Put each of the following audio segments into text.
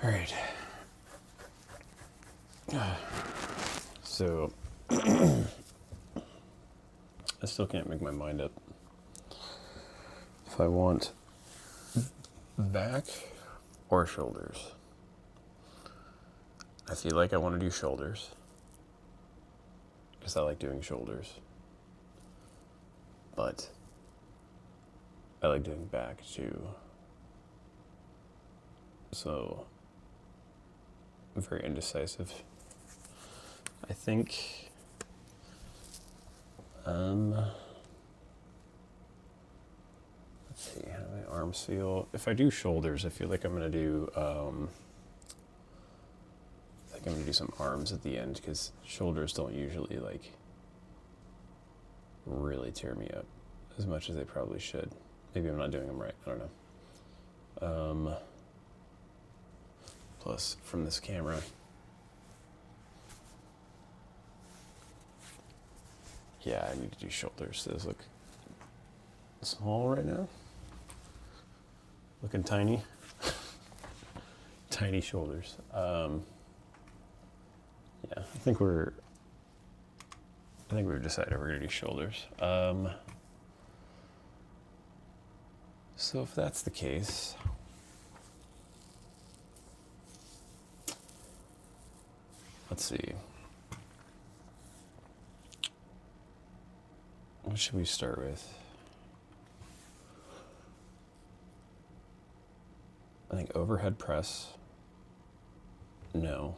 All right. So, I still can't make my mind up if I want back or shoulders. I feel like I want to do shoulders because I like doing shoulders, but I like doing back too. So, I'm very indecisive. I think, let's see, how do my arms feel? If I do shoulders, I feel like I'm going to do, I think I'm going to do some arms at the end because shoulders don't usually, like, really tear me up as much as they probably should. Maybe I'm not doing them right. I don't know. Plus, from this camera, yeah, I need to do shoulders. Those look small right now. Looking tiny. Tiny shoulders. Yeah, I think we've decided we're gonna do shoulders. So if that's the case, let's see. What should we start with? I think overhead press. No.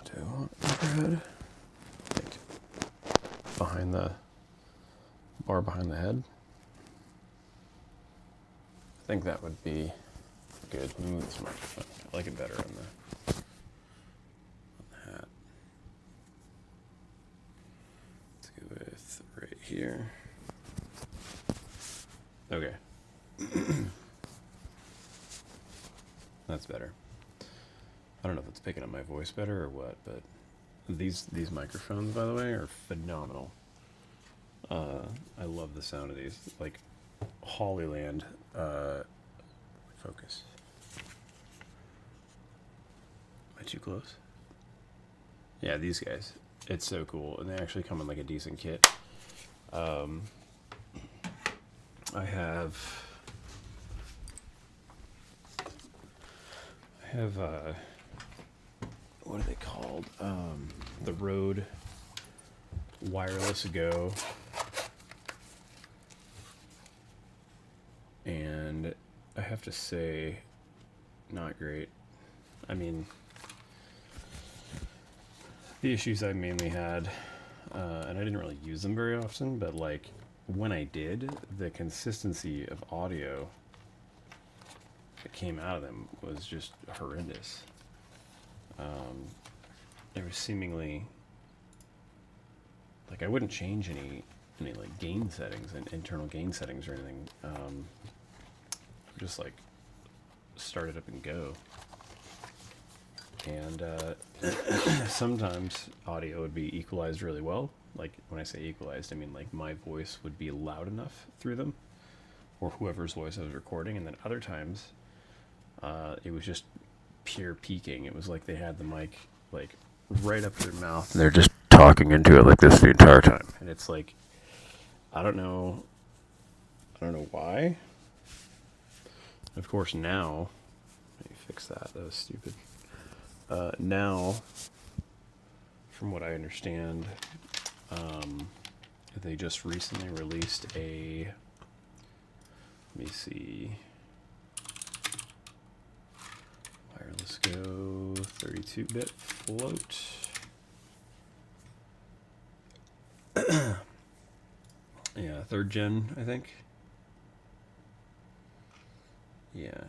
Do I want overhead? I think behind the bar behind the head. I think that would be good. Let me move this microphone. I like it better on the hat. Let's go with right here. Okay. That's better. I don't know if it's picking up my voice better or what, but these microphones, by the way, are phenomenal. I love the sound of these. Like Hollyland. Focus. Am I too close? Yeah, these guys. It's so cool, and they actually come in like a decent kit. I have what are they called? The Rode Wireless Go, and I have to say, not great. I mean, the issues I mainly had, and I didn't really use them very often, but like when I did, the consistency of audio that came out of them was just horrendous. There was seemingly, like, I wouldn't change any like gain settings and internal gain settings or anything. Just like start it up and go. And sometimes audio would be equalized really well. Like when I say equalized, I mean like my voice would be loud enough through them, or whoever's voice I was recording. And then other times, it was just pure peaking. It was like they had the mic like right up their mouth, and they're just talking into it like this the entire time. And it's like, I don't know why. Of course, now, let me fix that. That was stupid. Now, from what I understand, they just recently released a, let me see, Wireless Go 32-bit float. Yeah, 3rd gen, I think. Yeah.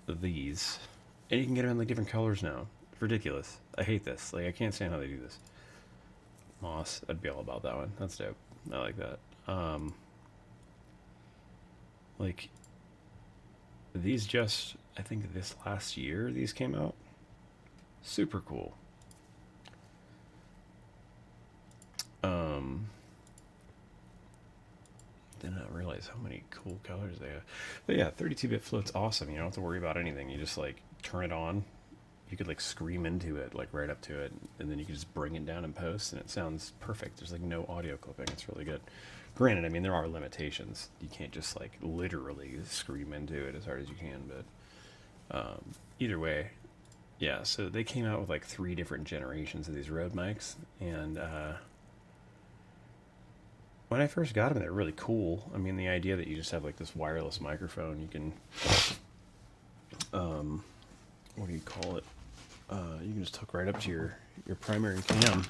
These. And you can get them in like different colors now. Ridiculous. I hate this. Like, I can't stand how they do this. Moss, I'd be all about that one. That's dope. I like that. Like, these just, I think this last year, these came out. Super cool. Did not realize how many cool colors they have. But yeah, 32-bit float's awesome. You don't have to worry about anything. You just like turn it on. You could like scream into it, like right up to it, and then you can just bring it down in post, and it sounds perfect. There's like no audio clipping. It's really good. Granted, I mean there are limitations. You can't just like literally scream into it as hard as you can, but either way, yeah. So they came out with like 3 different generations of these Rode mics, and when I first got them, they're really cool. I mean, the idea that you just have like this wireless microphone, you can, what do you call it? You can just hook right up to your primary cam,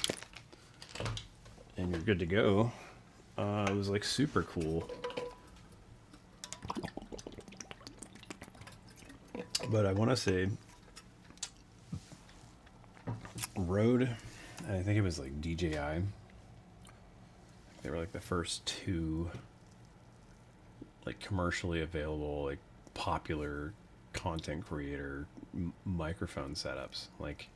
and you're good to go. It was like super cool. But I want to say Rode, I think it was like DJI. They were like the first 2 like commercially available, like popular content creator microphone setups, like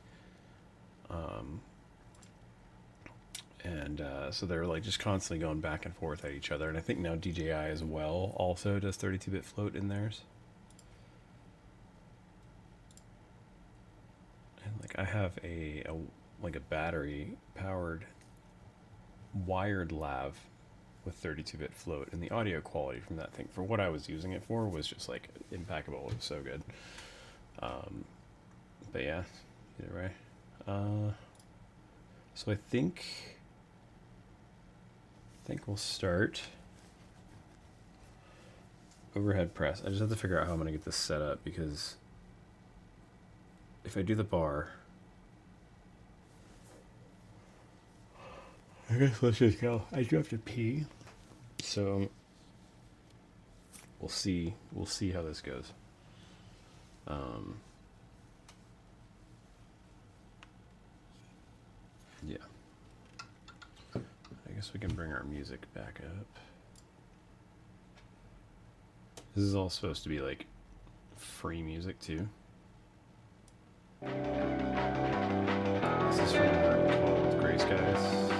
so they're like just constantly going back and forth at each other, and I think now DJI as well also does 32-bit float in theirs. And like I have a like a battery powered wired lav with 32-bit float, and the audio quality from that thing for what I was using it for was just like impeccable. It was so good. But yeah, either way. So I think we'll start overhead press. I just have to figure out how I'm going to get this set up, because if I do the bar, I guess let's just go. I do have to pee, so we'll see how this goes. Yeah. I guess we can bring our music back up. This is all supposed to be like free music too. This is from a group called Gray Skies.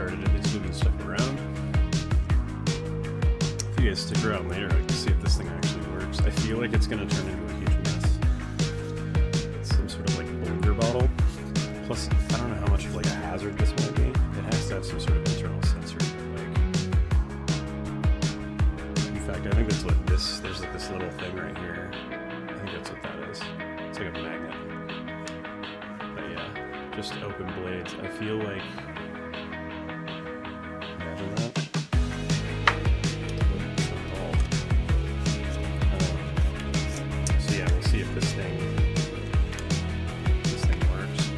started at least moving stuff around. If you guys stick around later, I can see if this thing actually works. I feel like it's going to turn into a huge mess. It's some sort of like boulder bottle. Plus, I don't know how much of like a hazard this might be. It has to have some sort of internal sensor. Like, in fact, I think that's what this. There's like this little thing right here. I think that's what that is. It's like a magnet. But yeah, just open blades. I feel like. Imagine that. So yeah, we'll see if this thing works.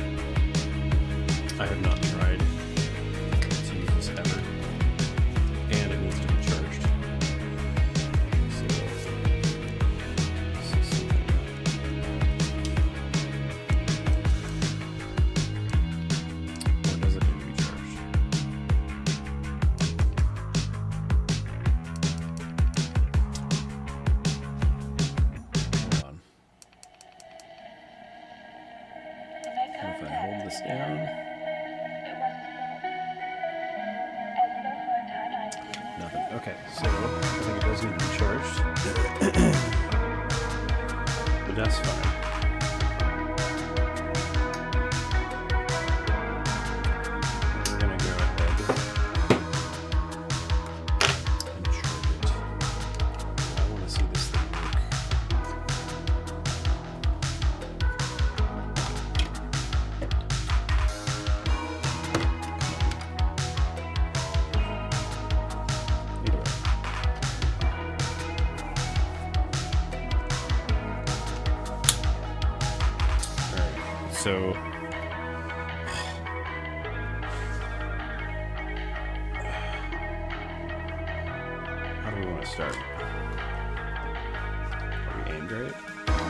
I have not tried to use this ever, and it needs to be charged. So, or does it need to be charged? Hold on. And if I hold this down. Nothing. Okay, so I think it does need to be charged. But that's fine. We're gonna go ahead and charge it. I want to see this thing work. So, how do we want to start? Are we aimed right?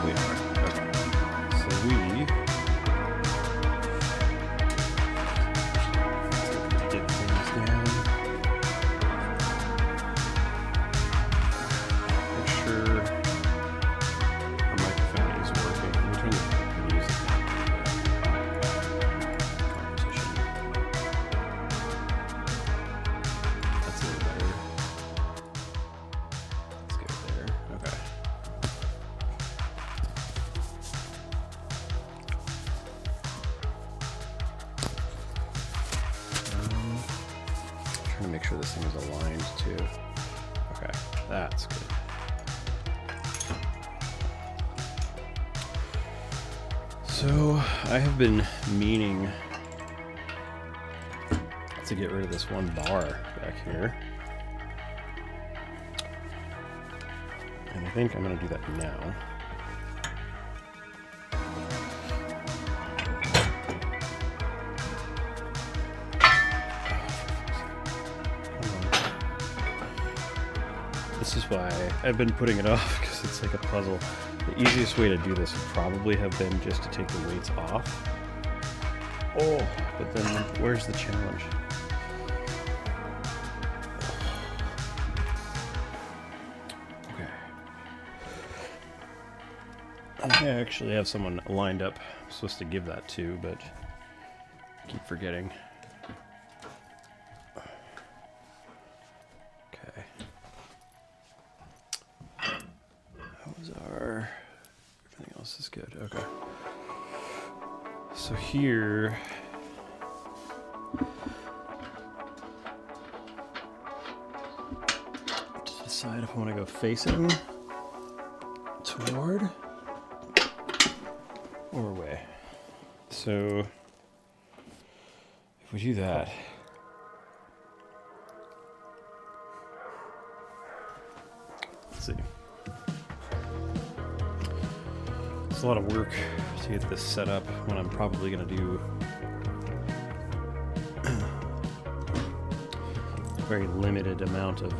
We are. Okay. So we get things down. Make sure our microphone is working. Let me turn the music down. That's a little better. Let's go there. Okay. Trying to make sure this thing is aligned too. Okay, that's good. So I have been meaning to get rid of this one bar back here. And I think I'm going to do that now. This is why I've been putting it off, because it's like a puzzle. The easiest way to do this would probably have been just to take the weights off. Oh, but then where's the challenge? Okay. I actually have someone lined up I'm supposed to give that to, but I keep forgetting. Okay. Everything else is good. Okay. So here, to decide if I want to go facing toward or away. So if we do that, let's see. It's a lot of work to get this set up when I'm probably going to do a very limited amount of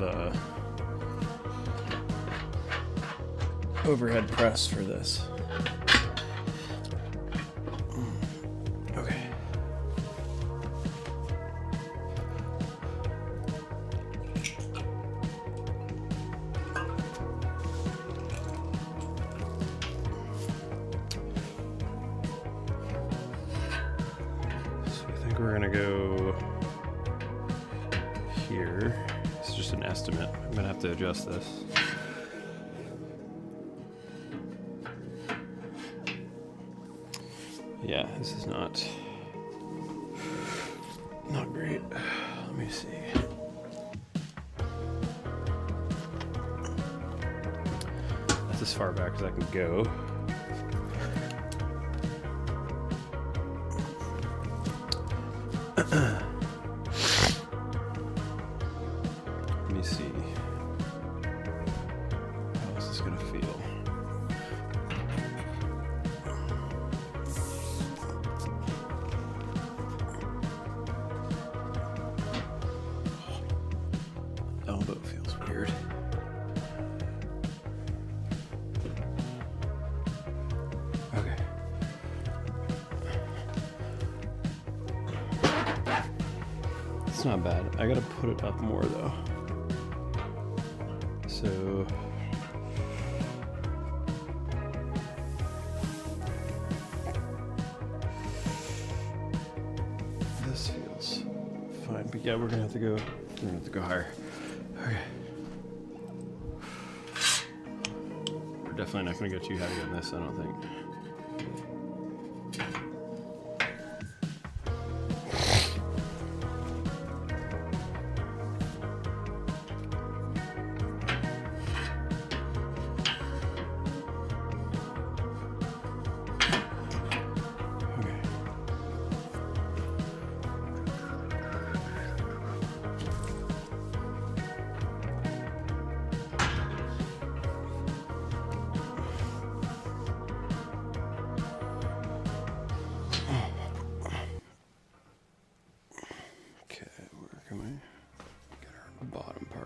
overhead press for this. Okay. So I think we're gonna go here. It's just an estimate. I'm gonna have to adjust this. Yeah, this is not great. Let me see. That's as far back as I can go. Let me see. How is this gonna feel? Elbow feels weird. Okay. It's not bad. I gotta put it up more though. So this feels fine, but yeah, we're gonna have to go higher. Okay. We're definitely not gonna go too heavy on this, I don't think.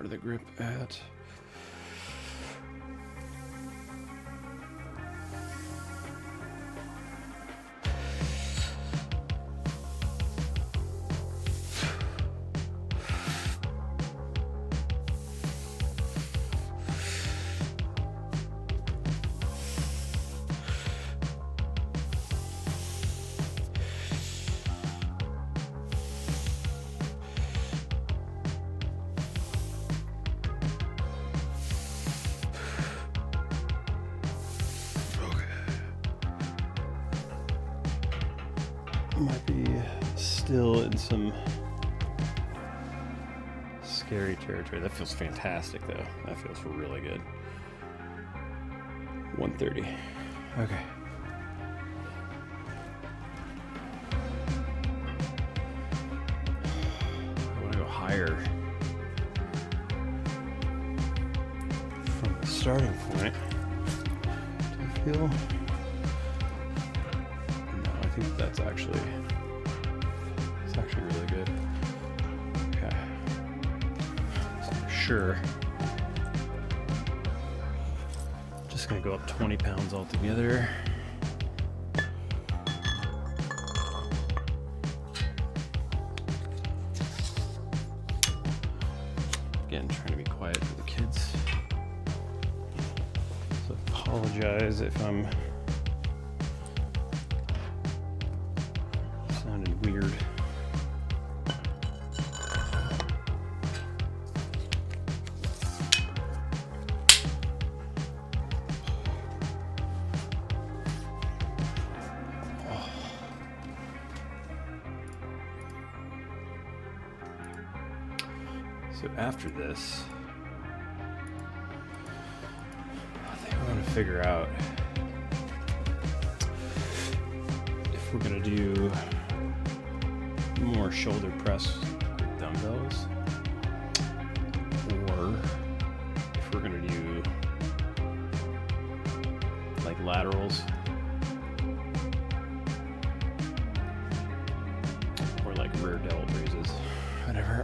The grip at. Might be still in some scary territory. That feels fantastic though. That feels really good. 130. Okay. I want to go higher from the starting point. Do you feel? That's actually really good. Okay. So for sure, just gonna go up 20 pounds altogether. Again, trying to be quiet for the kids. So apologize if I'm weird. So after this, I think I want to figure out if we're gonna do more shoulder press with dumbbells, or if we're gonna do like laterals or like rear delt raises, whatever.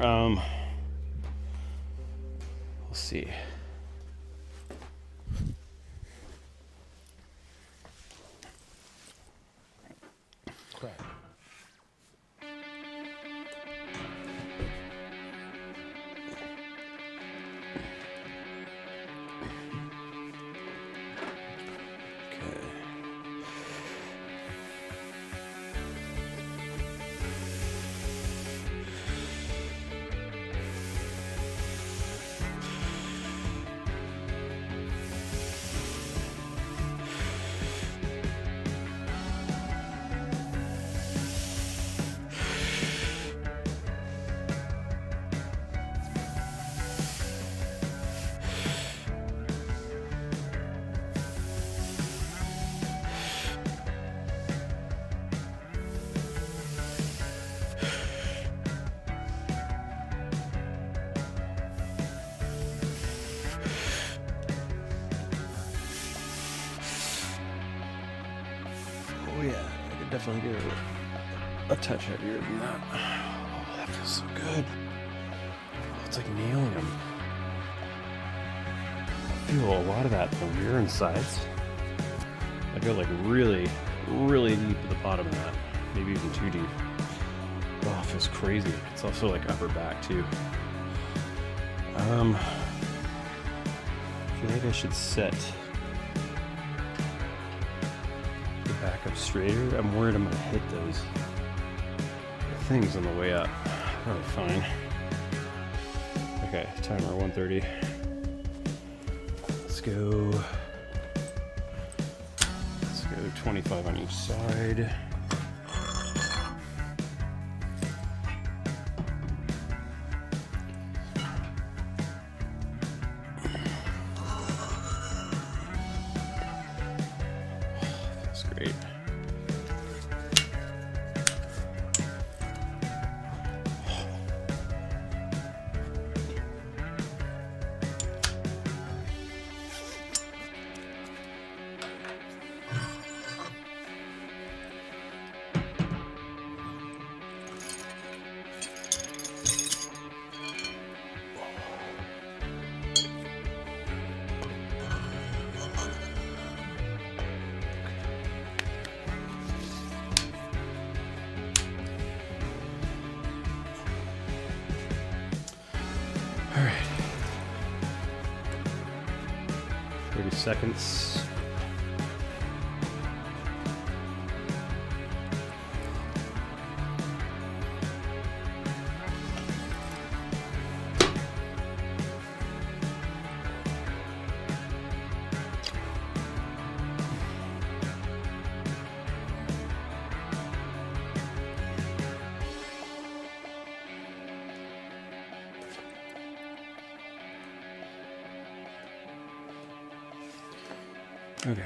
We'll see. definitely get a touch heavier than that. Oh, that feels so good. Oh, it's like nailing them. I feel a lot of that in the rear and sides. I go like really, really deep at the bottom of that. Maybe even too deep. Oh, it feels crazy. It's also like upper back too. I feel like I should set the back up straighter. I'm worried I'm gonna hit those things on the way up. Probably fine. Okay, timer 130. Let's go 25 on each side. That's great. All right. 30 seconds. Okay.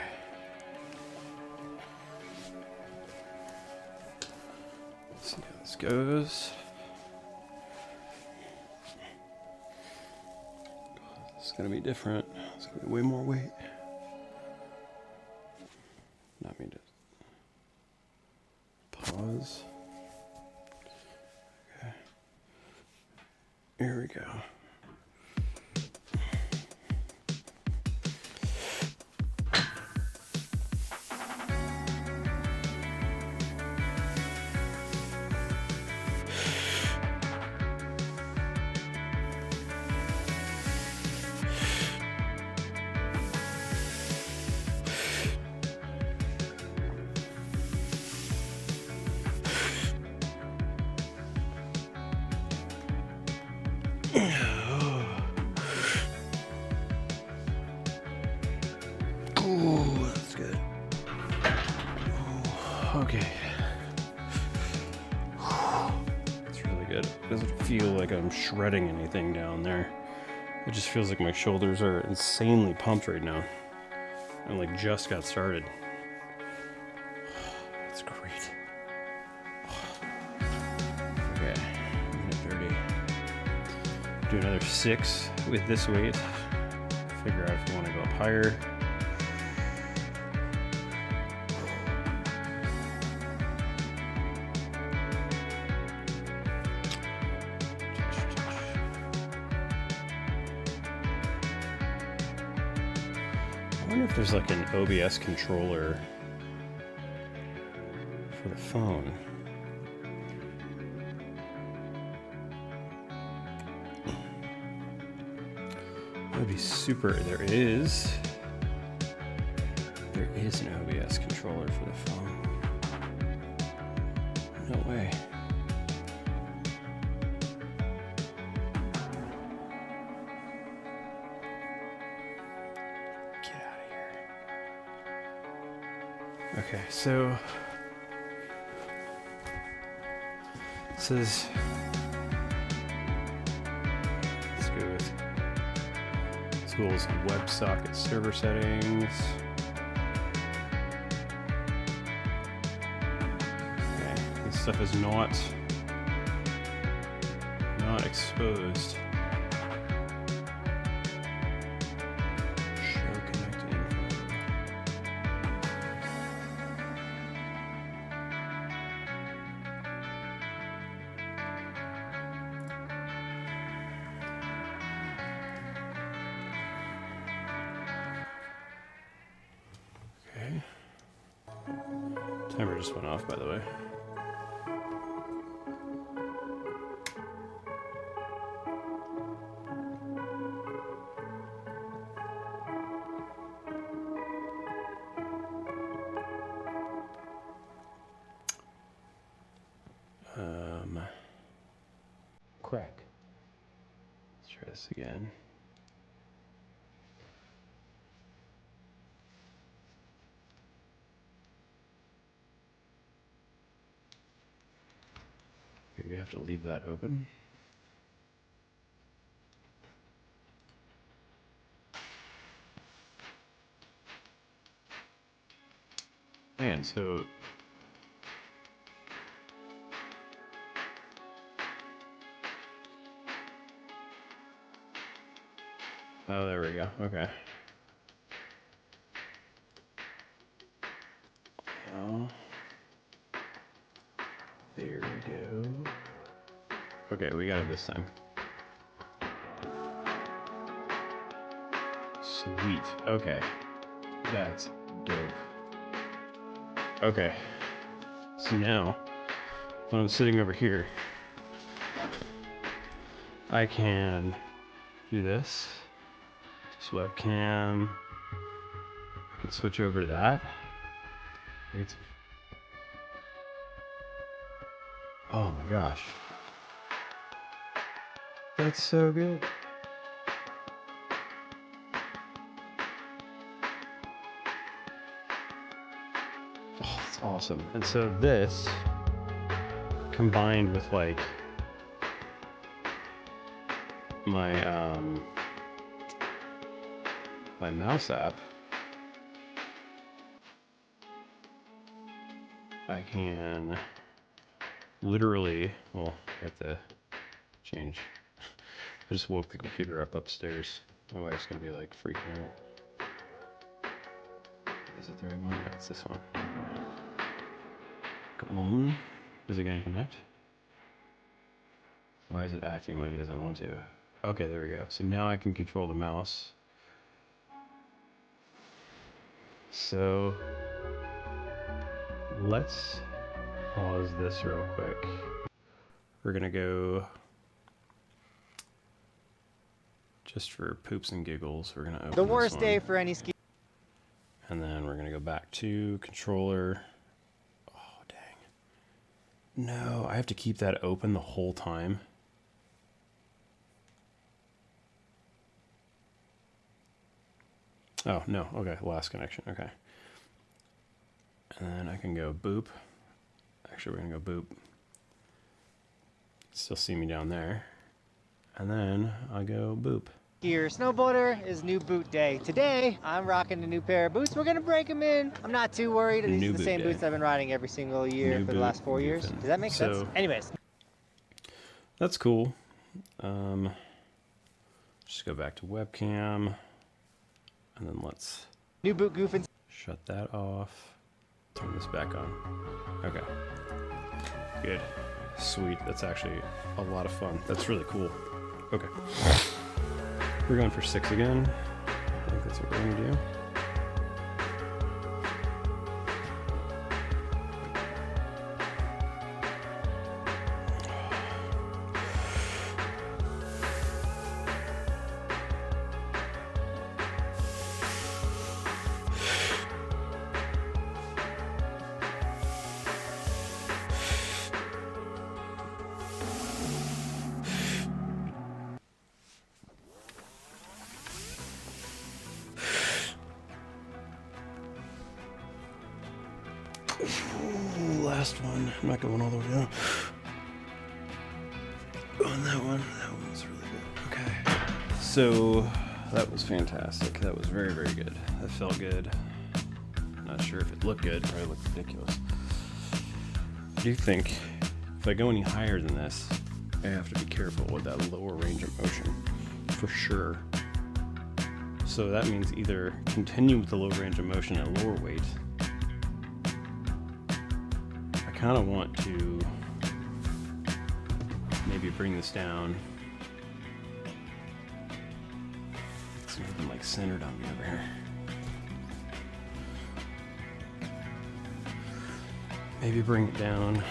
Let's see how this goes. This is gonna be different. It's gonna be way more weight. Not mean to pause. Okay. Here we go. Oh, that's good. Oh, okay. It's really good. It doesn't feel like I'm shredding anything down there. It just feels like my shoulders are insanely pumped right now. I like just got started. That's great. Okay, minute 30. Do another 6 with this weight. Figure out if you want to go up higher. I wonder if there's like an OBS controller for the phone. That'd be super. There is an OBS controller for the phone. No way. Get out of here. Okay, so it says let's go with tools and WebSocket server settings. Okay, this stuff is not exposed. Show connected info. Timer just went off, by the way. Crack. Let's try this again. Maybe I have to leave that open. Man, so oh, there we go. Okay. Oh, there we go. Okay, we got it this time. Sweet. Okay. That's dope. Okay. So now, when I'm sitting over here, I can do this. This webcam. I can switch over to that. Oh my gosh. That's so good. Oh, it's awesome. And so this, combined with like my my mouse app, I can literally, well, I have to change. I just woke the computer up upstairs. My wife's gonna be like freaking out. Is it the right one? No, it's this one. Come on. Is it gonna connect? Why is it acting like it doesn't want to? Okay, there we go. So now I can control the mouse. So let's pause this real quick. We're gonna go, just for poops and giggles, we're gonna open the worst this one. day for any ski. And then we're gonna go back to controller. Oh, dang. No, I have to keep that open the whole time. Oh, no, okay, last connection, okay. And then I can go boop. Actually, we're gonna go boop. Still see me down there. And then I go boop. Skier, snowboarder is new boot day. Today, I'm rocking a new pair of boots. We're gonna break them in. I'm not too worried. These are the same boots I've been riding every single year for the last 4 years. Does that make sense? Anyways. That's cool. Just go back to webcam. And then let's new boot goofing. Shut that off. Turn this back on. Okay. Good. Sweet. That's actually a lot of fun. That's really cool. Okay. We're going for 6 again. I think that's what we're gonna do. Ooh, last one. I'm not going all the way down. On that one was really good. Okay. So that was fantastic. That was very, very good. That felt good. Not sure if it looked good. Probably looked ridiculous. I do think if I go any higher than this, I have to be careful with that lower range of motion. For sure. So that means either continue with the low range of motion at lower weight. I kind of want to maybe bring this down. It's moving like centered on me over here. Maybe bring it down.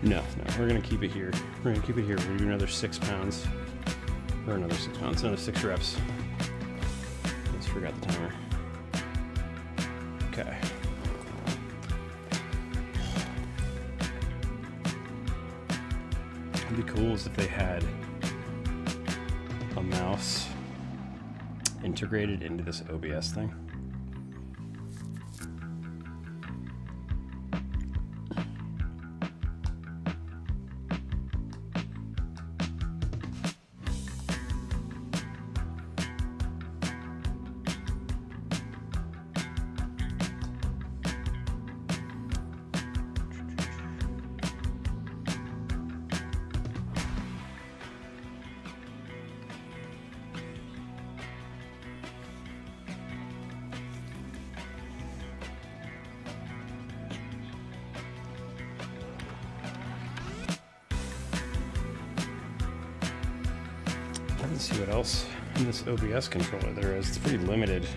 No, we're gonna keep it here. We're gonna keep it here. We're gonna do another 6 pounds. Or another 6 pounds, another 6 reps. Just forgot the timer. Okay. It'd be cool is if they had a mouse integrated into this OBS thing. Let's see what else in this OBS controller there is. It's pretty limited.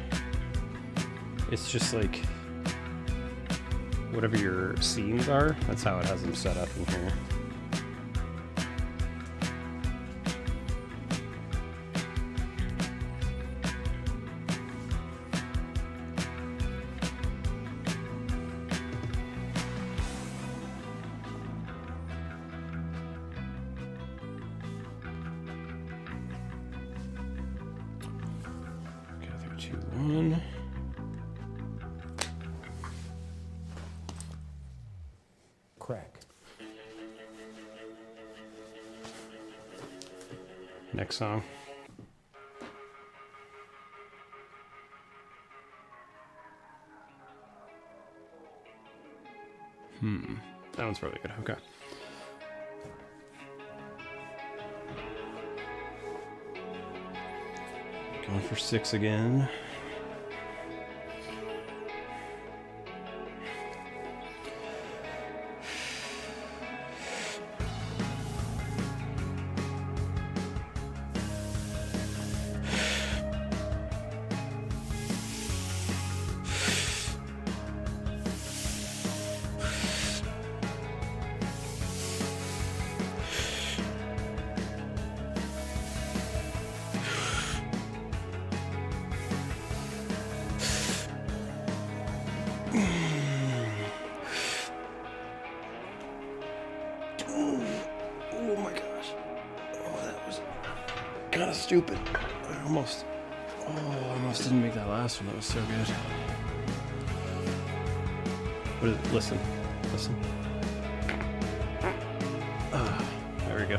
It's just like whatever your scenes are, that's how it has them set up in here. Crack. Next song. That one's probably good. Okay. Going for 6 again. Oh my gosh. Oh, that was kind of stupid. I almost didn't make that last one. That was so good. What is it? Listen. There we go.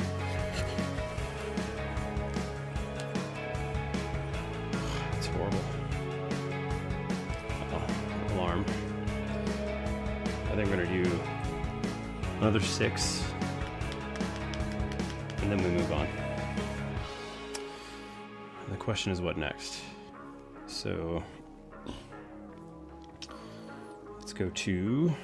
It's horrible. Uh-oh. Alarm. I think we're gonna do another 6. And then we move on. And the question is what next? So let's go to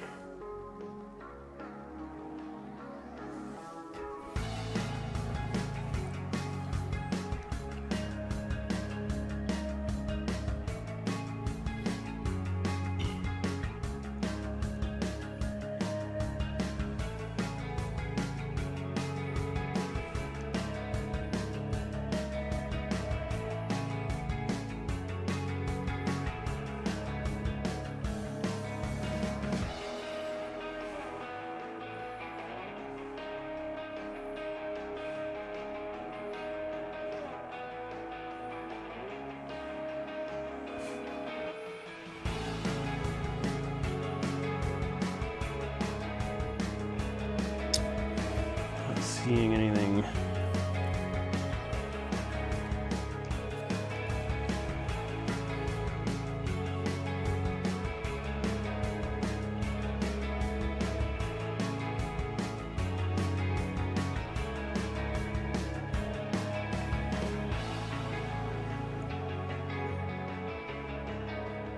seeing anything.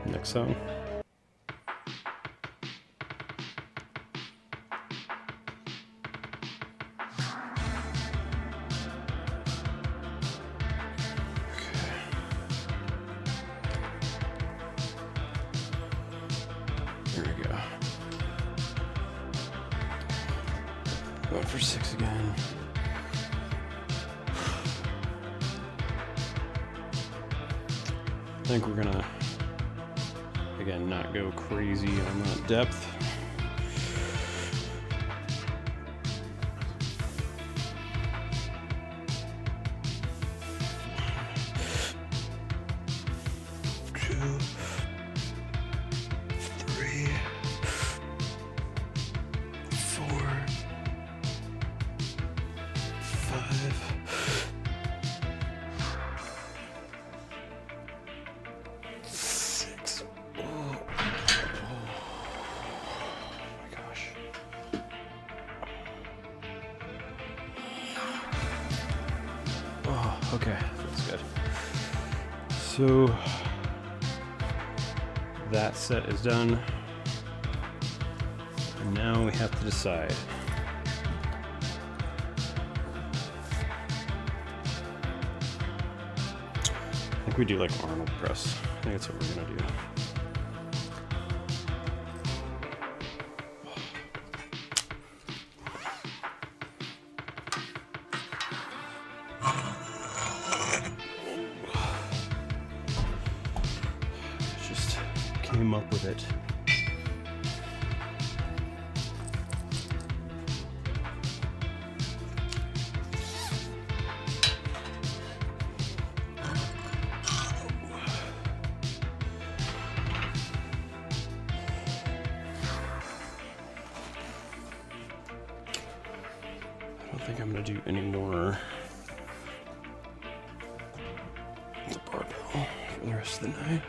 Next song. There we go. Going for 6 again. I think we're gonna, again, not go crazy on that depth. Okay, that's good. So that set is done. And now we have to decide. I think we do like Arnold press. I think that's what we're gonna do. Came up with it. I don't think I'm going to do any more the barbell for the rest of the night.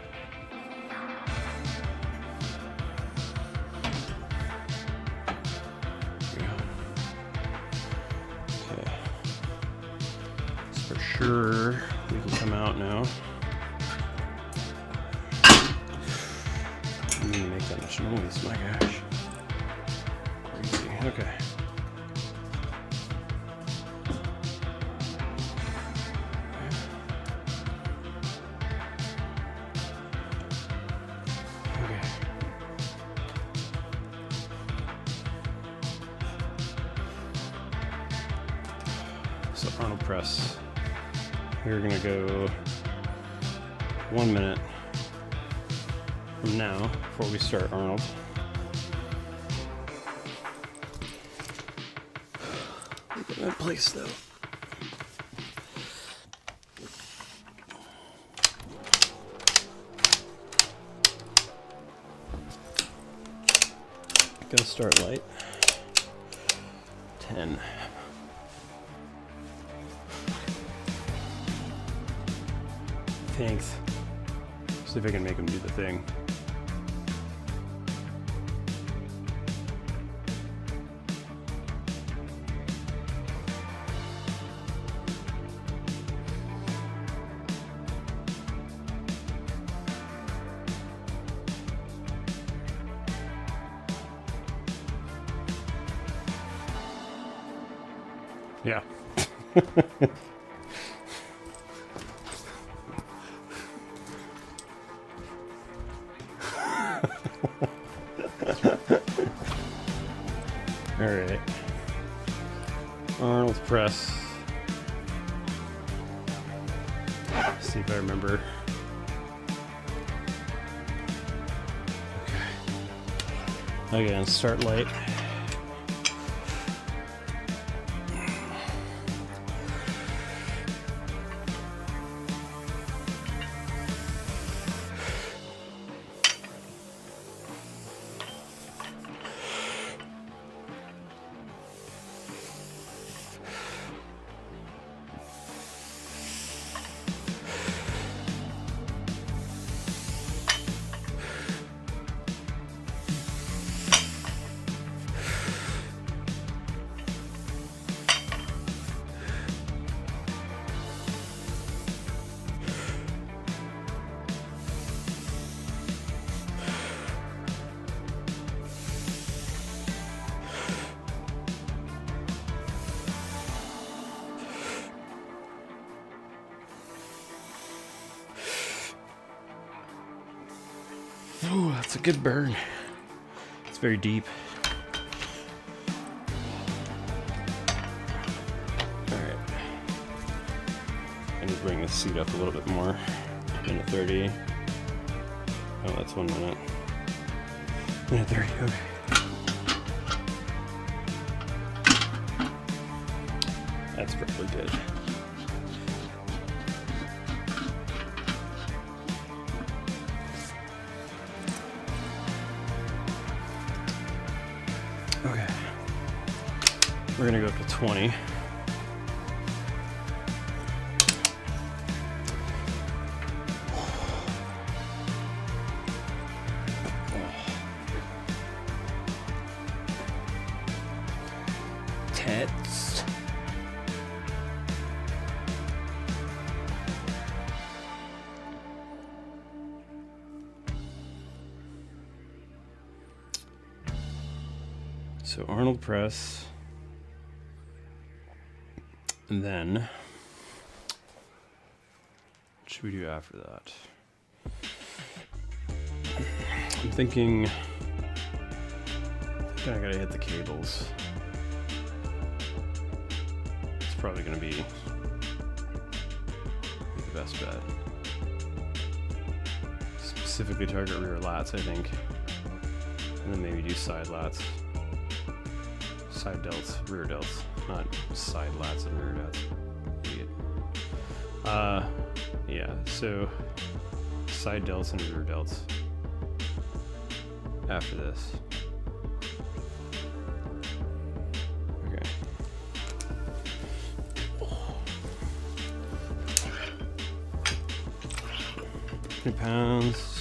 Sure, we can come out now. I didn't even make that much noise, my gosh. Crazy. Okay. Okay. So Arnold press. We're gonna go 1 minute from now before we start Arnold. Look at that place though. Gonna start light. 10. Thanks. See if I can make him do the thing. Yeah. All right. Arnold press. See if I remember. Okay. Again, start light. Ooh, that's a good burn. It's very deep. Alright. I need to bring this seat up a little bit more. Minute 30. Oh, that's 1 minute. Minute 30, okay. That's probably good. Okay. We're gonna go up to 20. Tets. So Arnold press, and then what should we do after that? I'm thinking I gotta hit the cables. It's probably gonna be the best bet. Specifically target rear lats, I think, and then maybe do side lats. Side delts, rear delts, not side lats and rear delts. Idiot. Yeah, so side delts and rear delts after this. Okay. 2 pounds.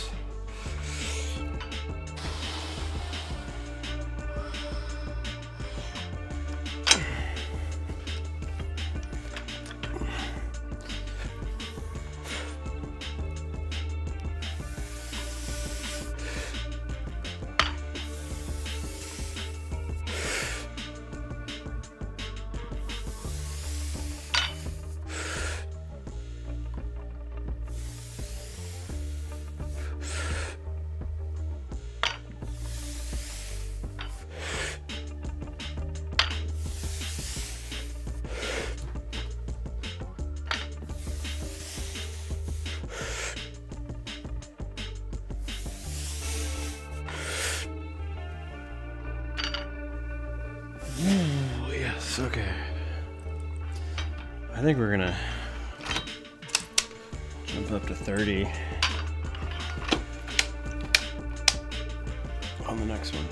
Yes, okay. I think we're gonna jump up to 30 on the next one.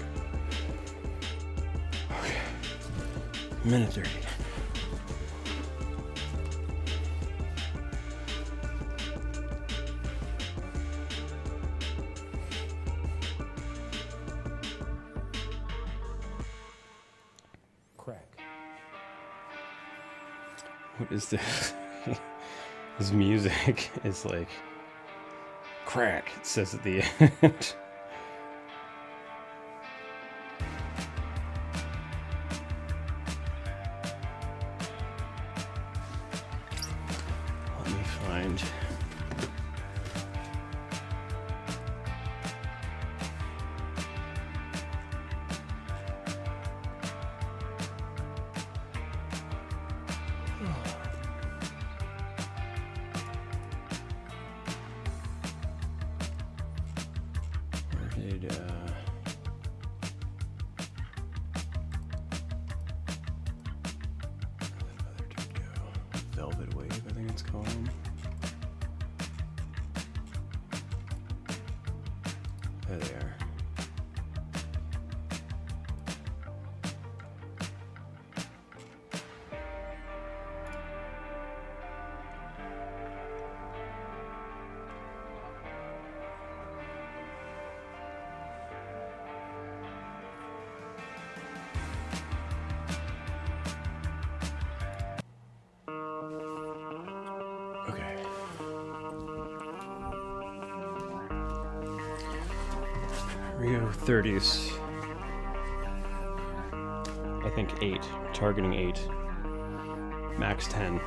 Okay. Minute 30. Crack. What is this? This music is like crack, it says at the end. Let me find. Where did other dude go? Velvet Wave, I think it's called. There they are. Okay. Here we go, 30s. I think 8. Targeting 8. Max 10.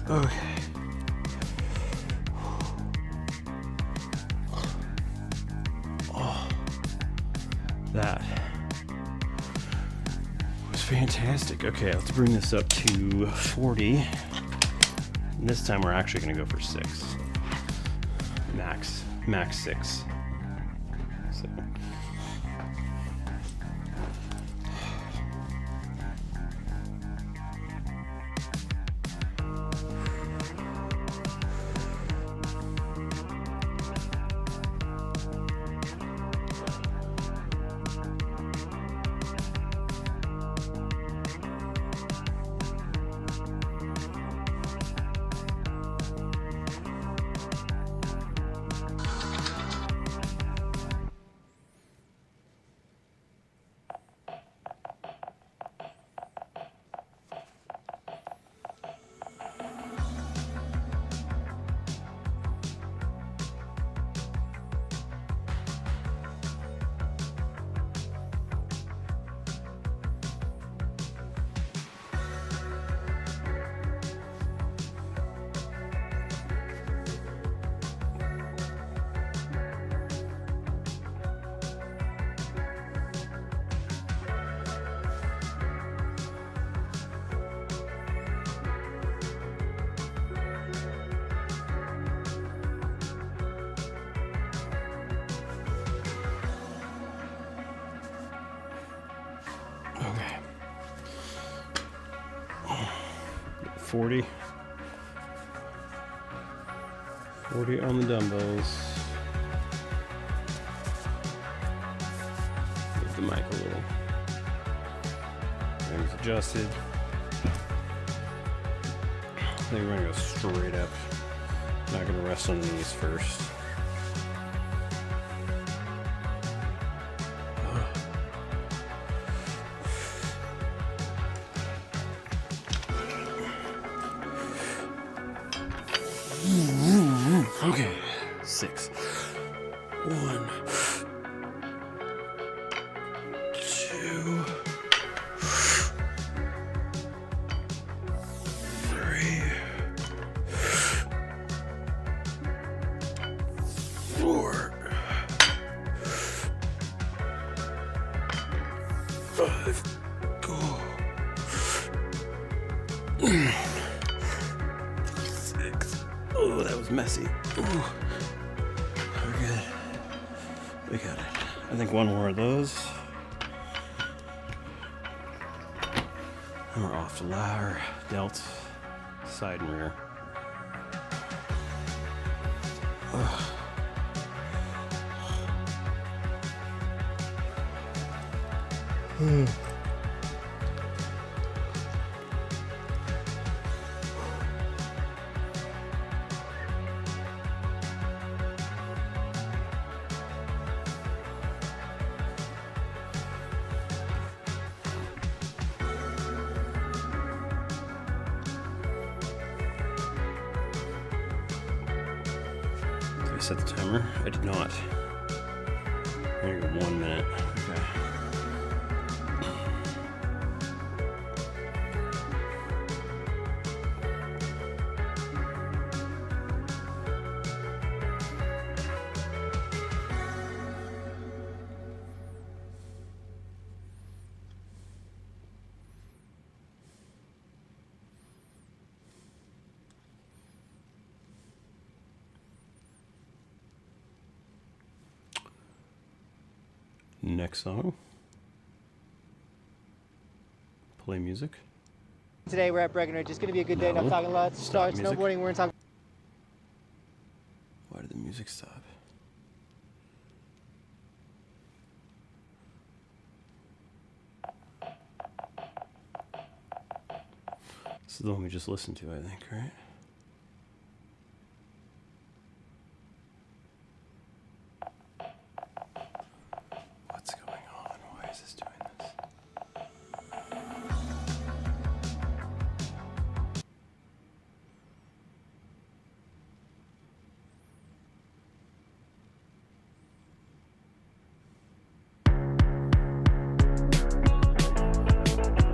Okay. Oh, that was fantastic. Okay, let's bring this up to 40. And this time we're actually going to go for 6. Max 6. So. Okay. 40. 40 on the dumbbells. Move the mic a little. Things adjusted. I think we're gonna go straight up. Not gonna rest on the knees first. Okay, 6. 1, 2, 3, 4, 5. Go. 6. Oh, that was messy. Ooh. We're good. We got it. I think one more of those. And we're off to lower, delt, side and rear. Did I set the timer? I did not. There you go, 1 minute. Okay. Next song. Play music. Today we're at Breckenridge. It's going to be a good day. No. Not talking a lot. Start music. snowboarding. We're going to talk. Why did the music stop? This is the one we just listened to, I think, right? What's going on? Why is this doing this?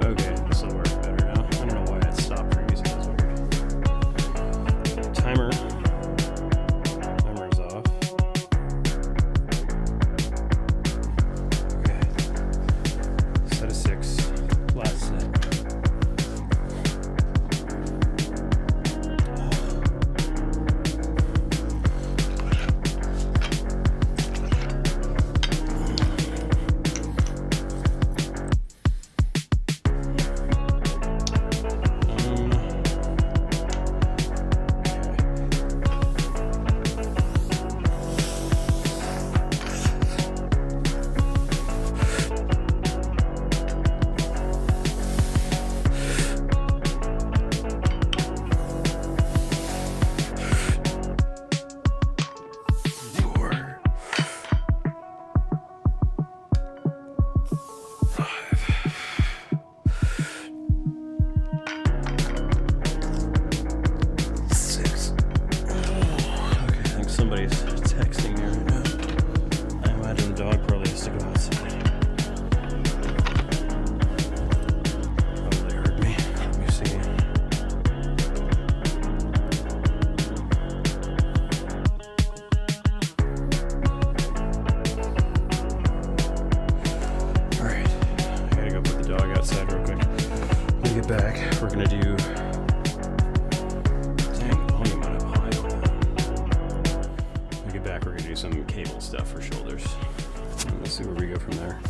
Okay, this will work better now. I don't know why it stopped previously. That's weird. stuff for shoulders. Let's see where we go from there.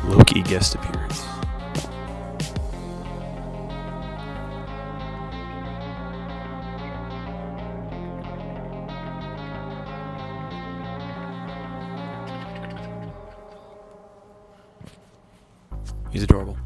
Loki guest appearance. He's adorable.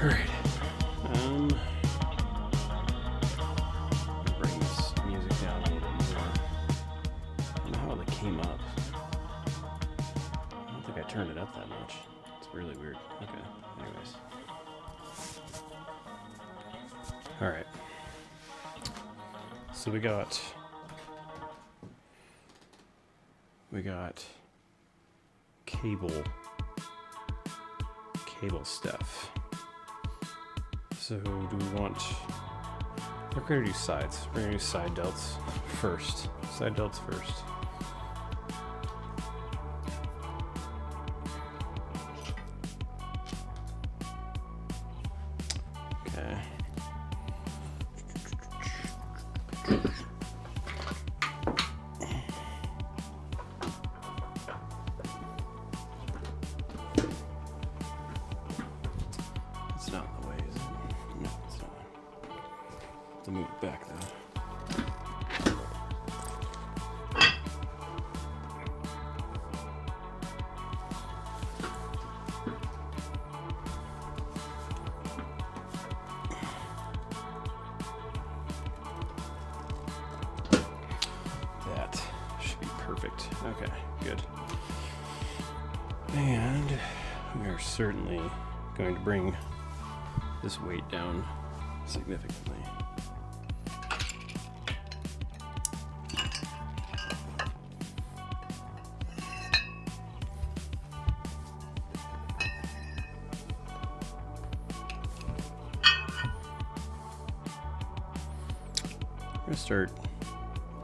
Alright. Bring this music down a little bit more. I don't know how it came up. I don't think I turned it up that much. It's really weird. Okay, anyways. Alright. So we got cable stuff. So do we want, we're going to do sides. We're going to do side delts first. Side delts first. Okay. It's not in the way, is it? No, it's not. I'll move it back though. That should be perfect. Okay, good. And we are certainly going to bring this weight down significantly. I'm going to start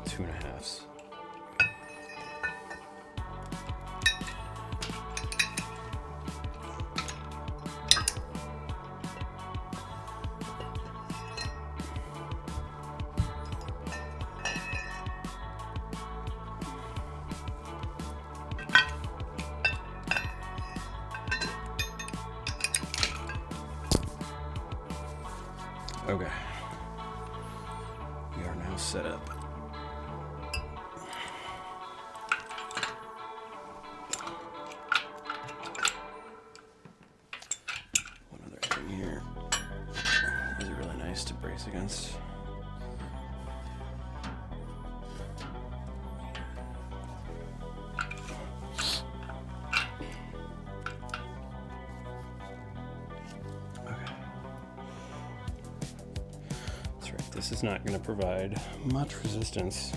2.5s. Okay. We are now set up. One other thing here. These are really nice to brace against. This is not going to provide much resistance.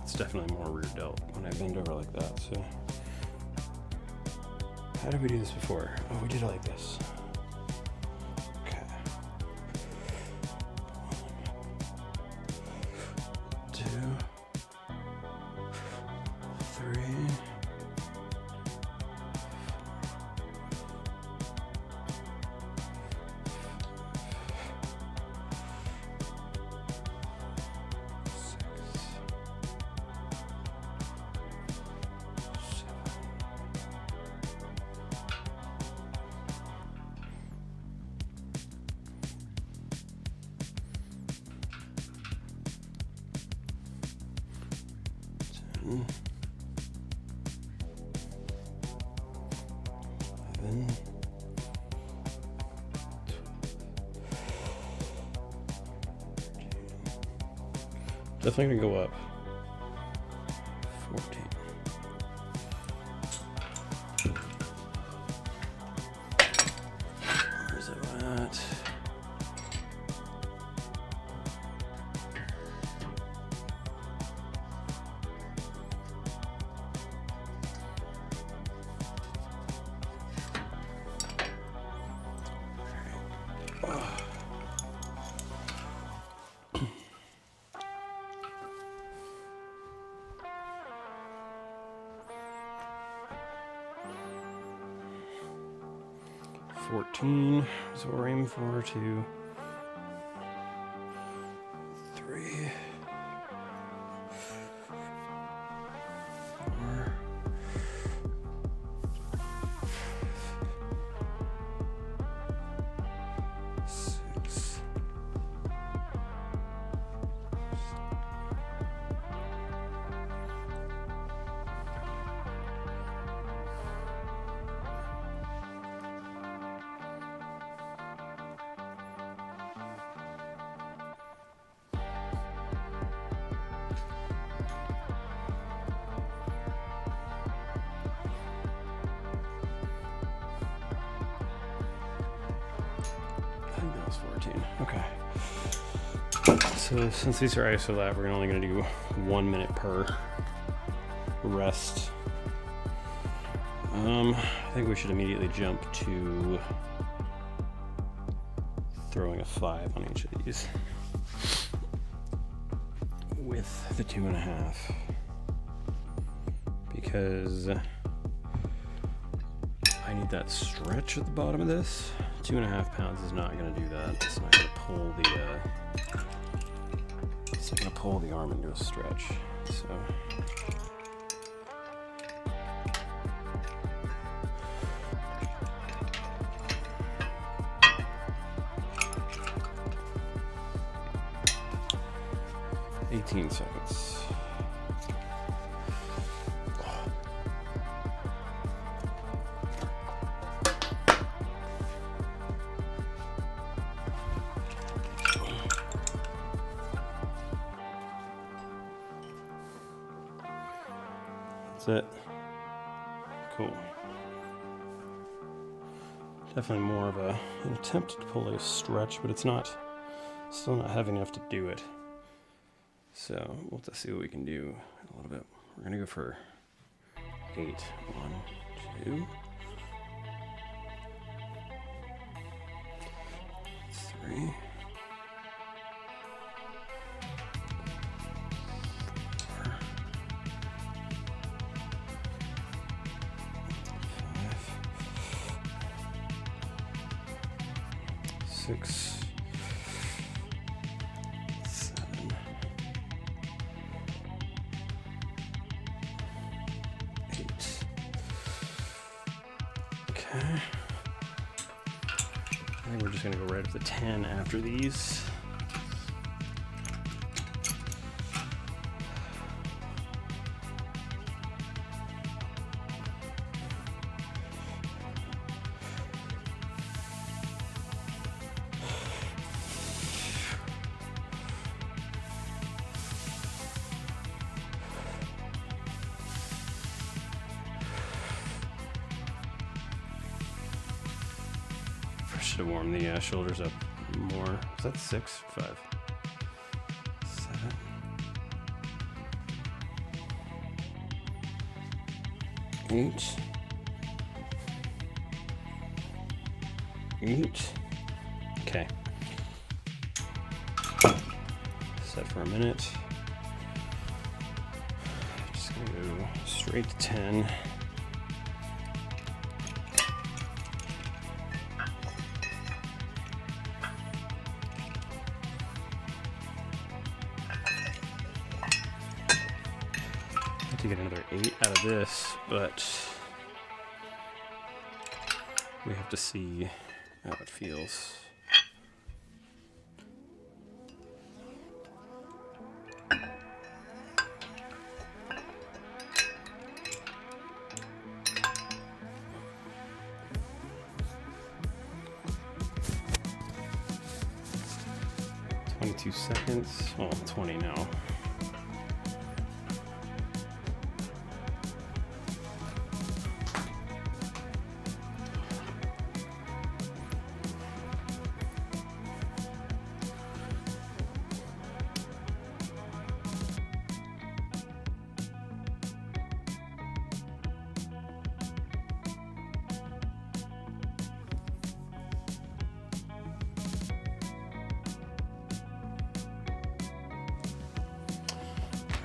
It's definitely more rear delt when I bend over like that. So, how did we do this before? Oh, we did it like this. Okay. 1, 2, 3. Definitely gonna go up. 14. Where's it at? $14 is what we're aiming for. 2, 3, 4, 6. 17. Okay. So since these are ISO lab, we're only going to do 1 minute per rest. I think we should immediately jump to throwing a 5 on each of these with the 2.5, because I need that stretch at the bottom of this. 2.5 pounds is not going to do that. It's not going to pull the it's not going to pull the arm into a stretch. So seconds. That's it. Cool. Definitely more of an attempt to pull a stretch, but it's still not heavy enough to do it. So we'll have to see what we can do a little bit. We're gonna go for 8. 1, 2, 3, 4, 5, 6, 7, 8. Okay. I think we're just gonna go right up to 10 after these. Should have warmed the shoulders up more. Is that 6? 5, 7, 8, 8. Okay. Set for a minute. Just gonna go straight to 10. To get another 8 out of this, but we have to see how it feels. Seconds. Well, 20 now.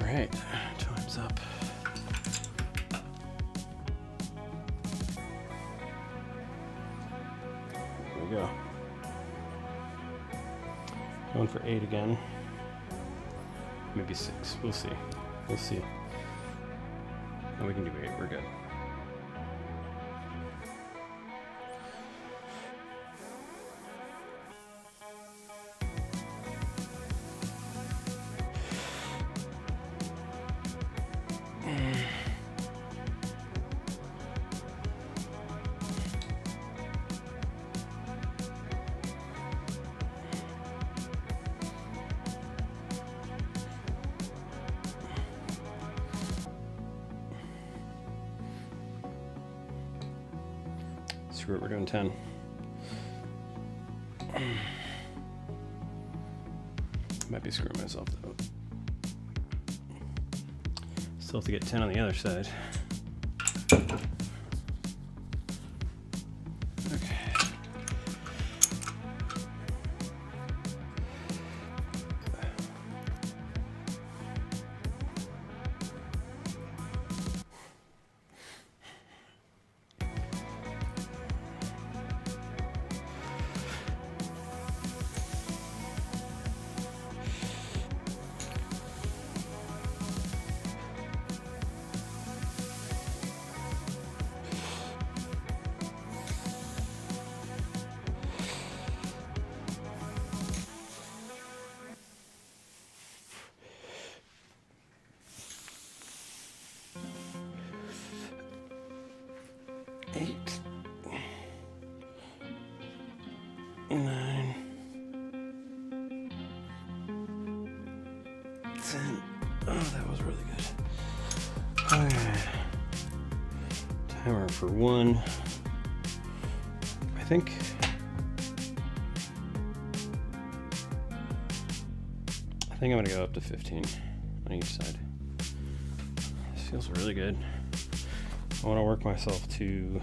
All right, time's up. There we go. Going for 8 again. Maybe 6. We'll see. We'll see. No, we can do 8. We're good. Screw it, we're doing 10. might be screwing myself though. Still have to get 10 on the other side. Okay. Eight, 9, 10. Oh, that was really good. Okay. Timer for 1. I think I'm gonna go up to 15 on each side. This feels really good. I want to work myself to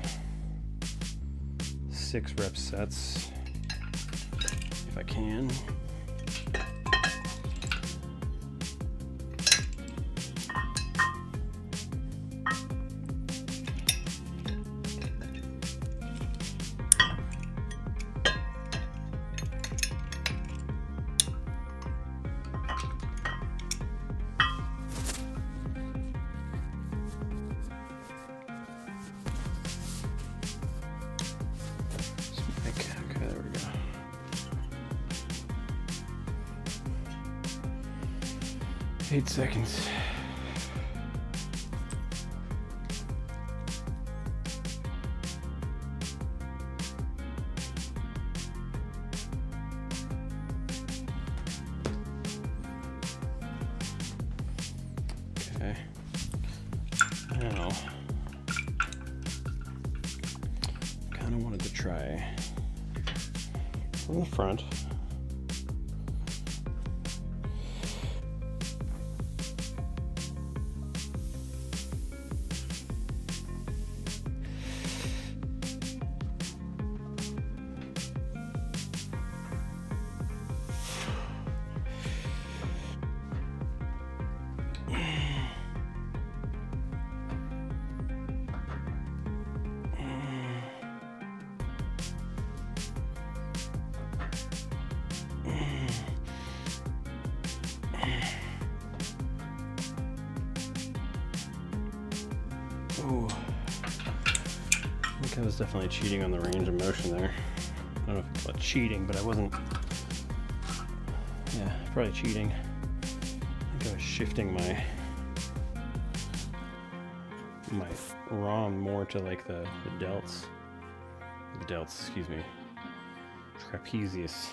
6 rep sets if I can. Okay, there we go. 8 seconds. Okay. Now, kind of wanted to try from the front. Ooh. I think I was definitely cheating on the range of motion there. I don't know if it's called cheating, but I wasn't. Yeah, probably cheating. I think I was shifting my ROM more to like the delts. The delts, excuse me. Trapezius.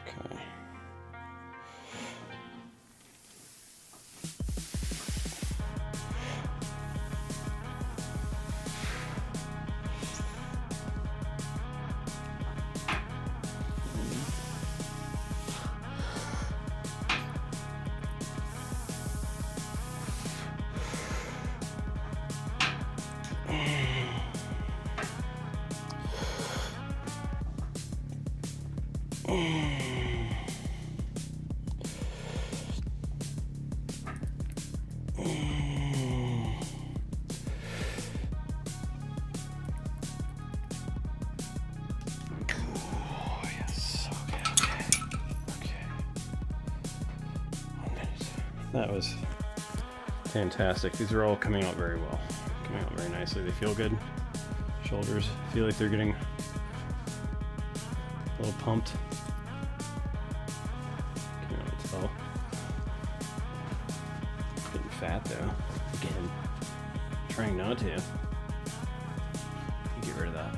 Okay. That was fantastic. These are all coming out very well. Coming out very nicely. They feel good. Shoulders feel like they're getting a little pumped. Can't really tell. Getting fat though. Again. Trying not to. Get rid of that.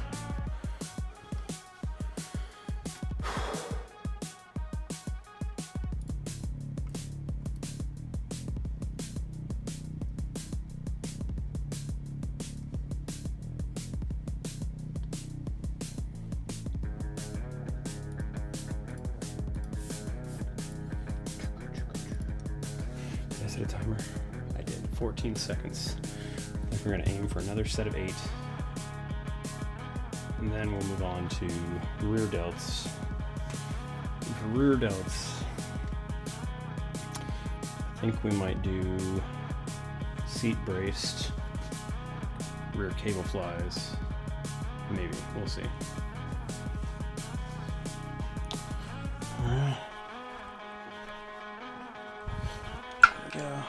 set a timer? I did. 14 seconds. I think we're going to aim for another set of 8. And then we'll move on to rear delts. And for rear delts, I think we might do seat braced rear cable flies. Maybe. We'll see. Alright. There we go.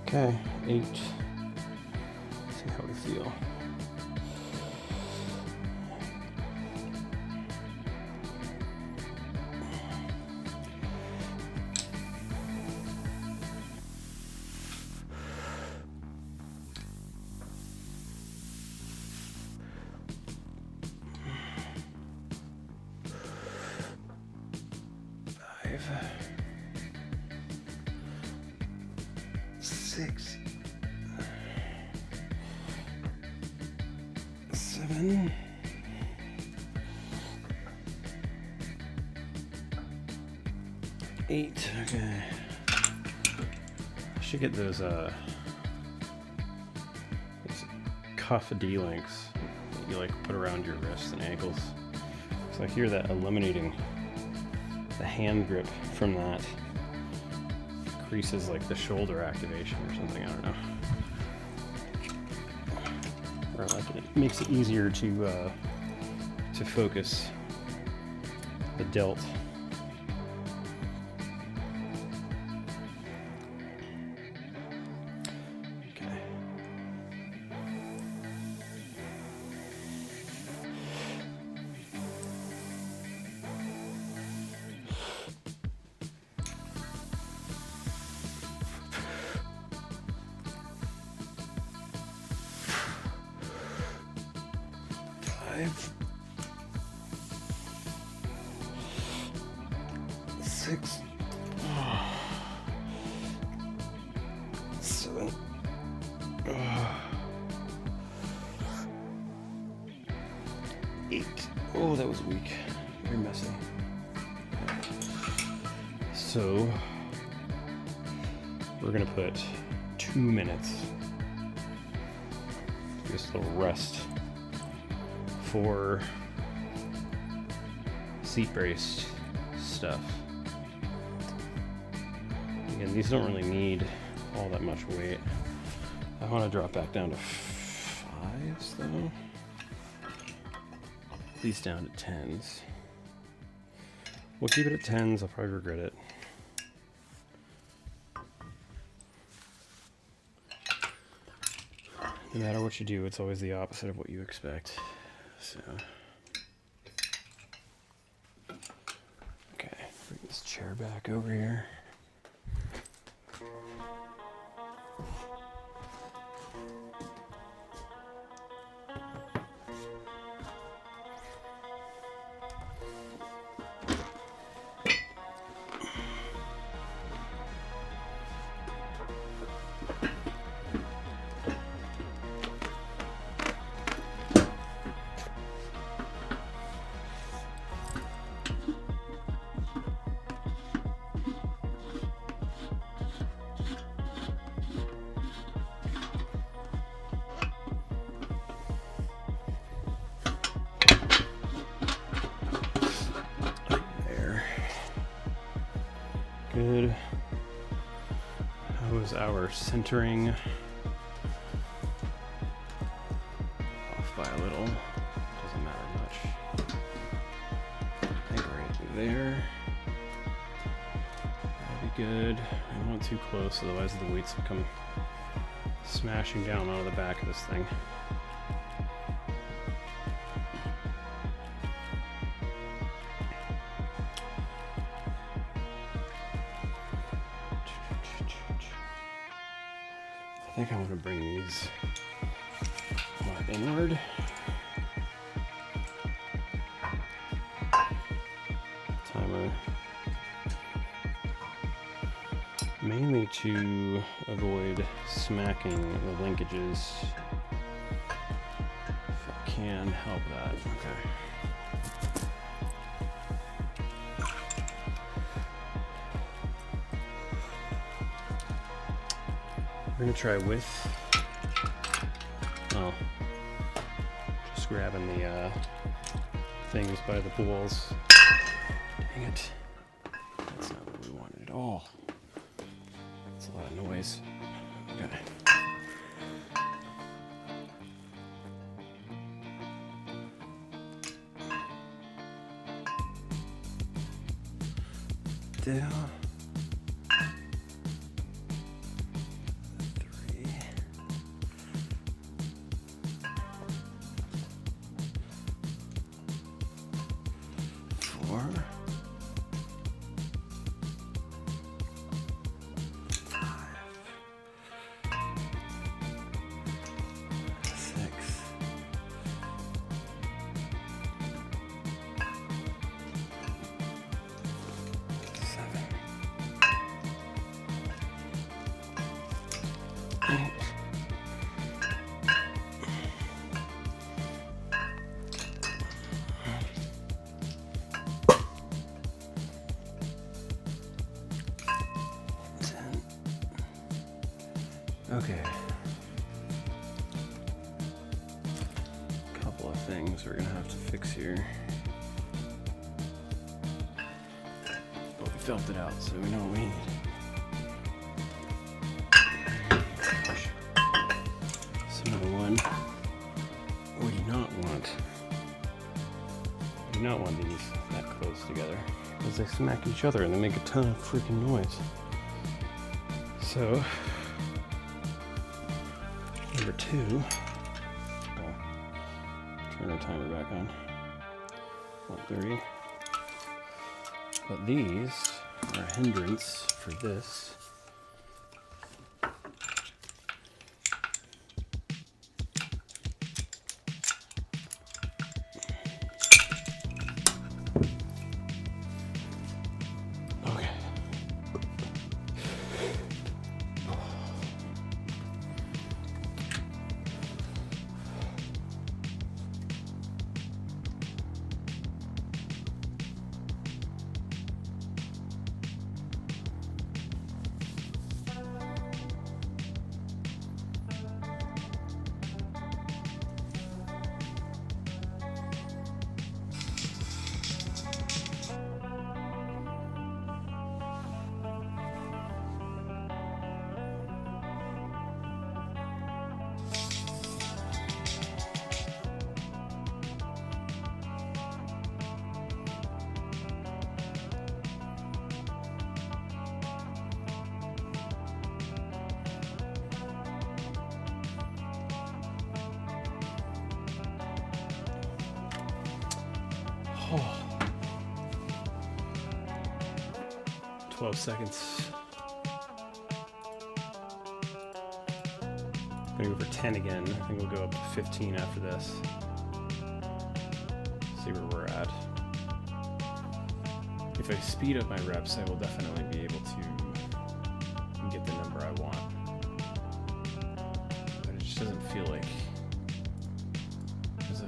Okay, 8. See how we feel. Six, 7, 8. Okay. I should get those cuff D-links that you like put around your wrists and ankles. So I hear that eliminating the hand grip from that increases like the shoulder activation or something. I don't know. Or like it makes it easier to focus the delt. Okay. Five, 6, 7, 8. Oh, that was weak. Very messy. So we're gonna put 2 minutes. Just a little rest for seat braced stuff. Again, these don't really need all that much weight. I want to drop back down to 5s though. These down to 10s. We'll keep it at 10s, I'll probably regret it. No matter what you do, it's always the opposite of what you expect. So, okay, bring this chair back over here. Good. How was our centering? Off by a little. Doesn't matter much. I think right there. That'd be good. I don't want too close, otherwise the weights will come smashing down onto the back of this thing. I think I want to bring these more inward. Timer mainly to avoid smacking the linkages. If I can help that, okay. We're gonna try with, just grabbing the things by the balls. Dang it. That's not what we wanted at all. That's a lot of noise. Okay. Down. 3. 4. 5. 6. 7. 8. 10. Okay. Couple of things we're gonna have to fix here. But we felt it out, so we know what we need. So number one, we do not want these that close together, because they smack each other and they make a ton of freaking noise. So number 2, turn our timer back on. 1:30. But these are a hindrance for this. Okay. Oh. 12 seconds. I'm gonna go for 10 again. I think we'll go up to 15 after this. See where we're at. If I speed up my reps, I will definitely be able to get the number I want. But it just doesn't feel like it's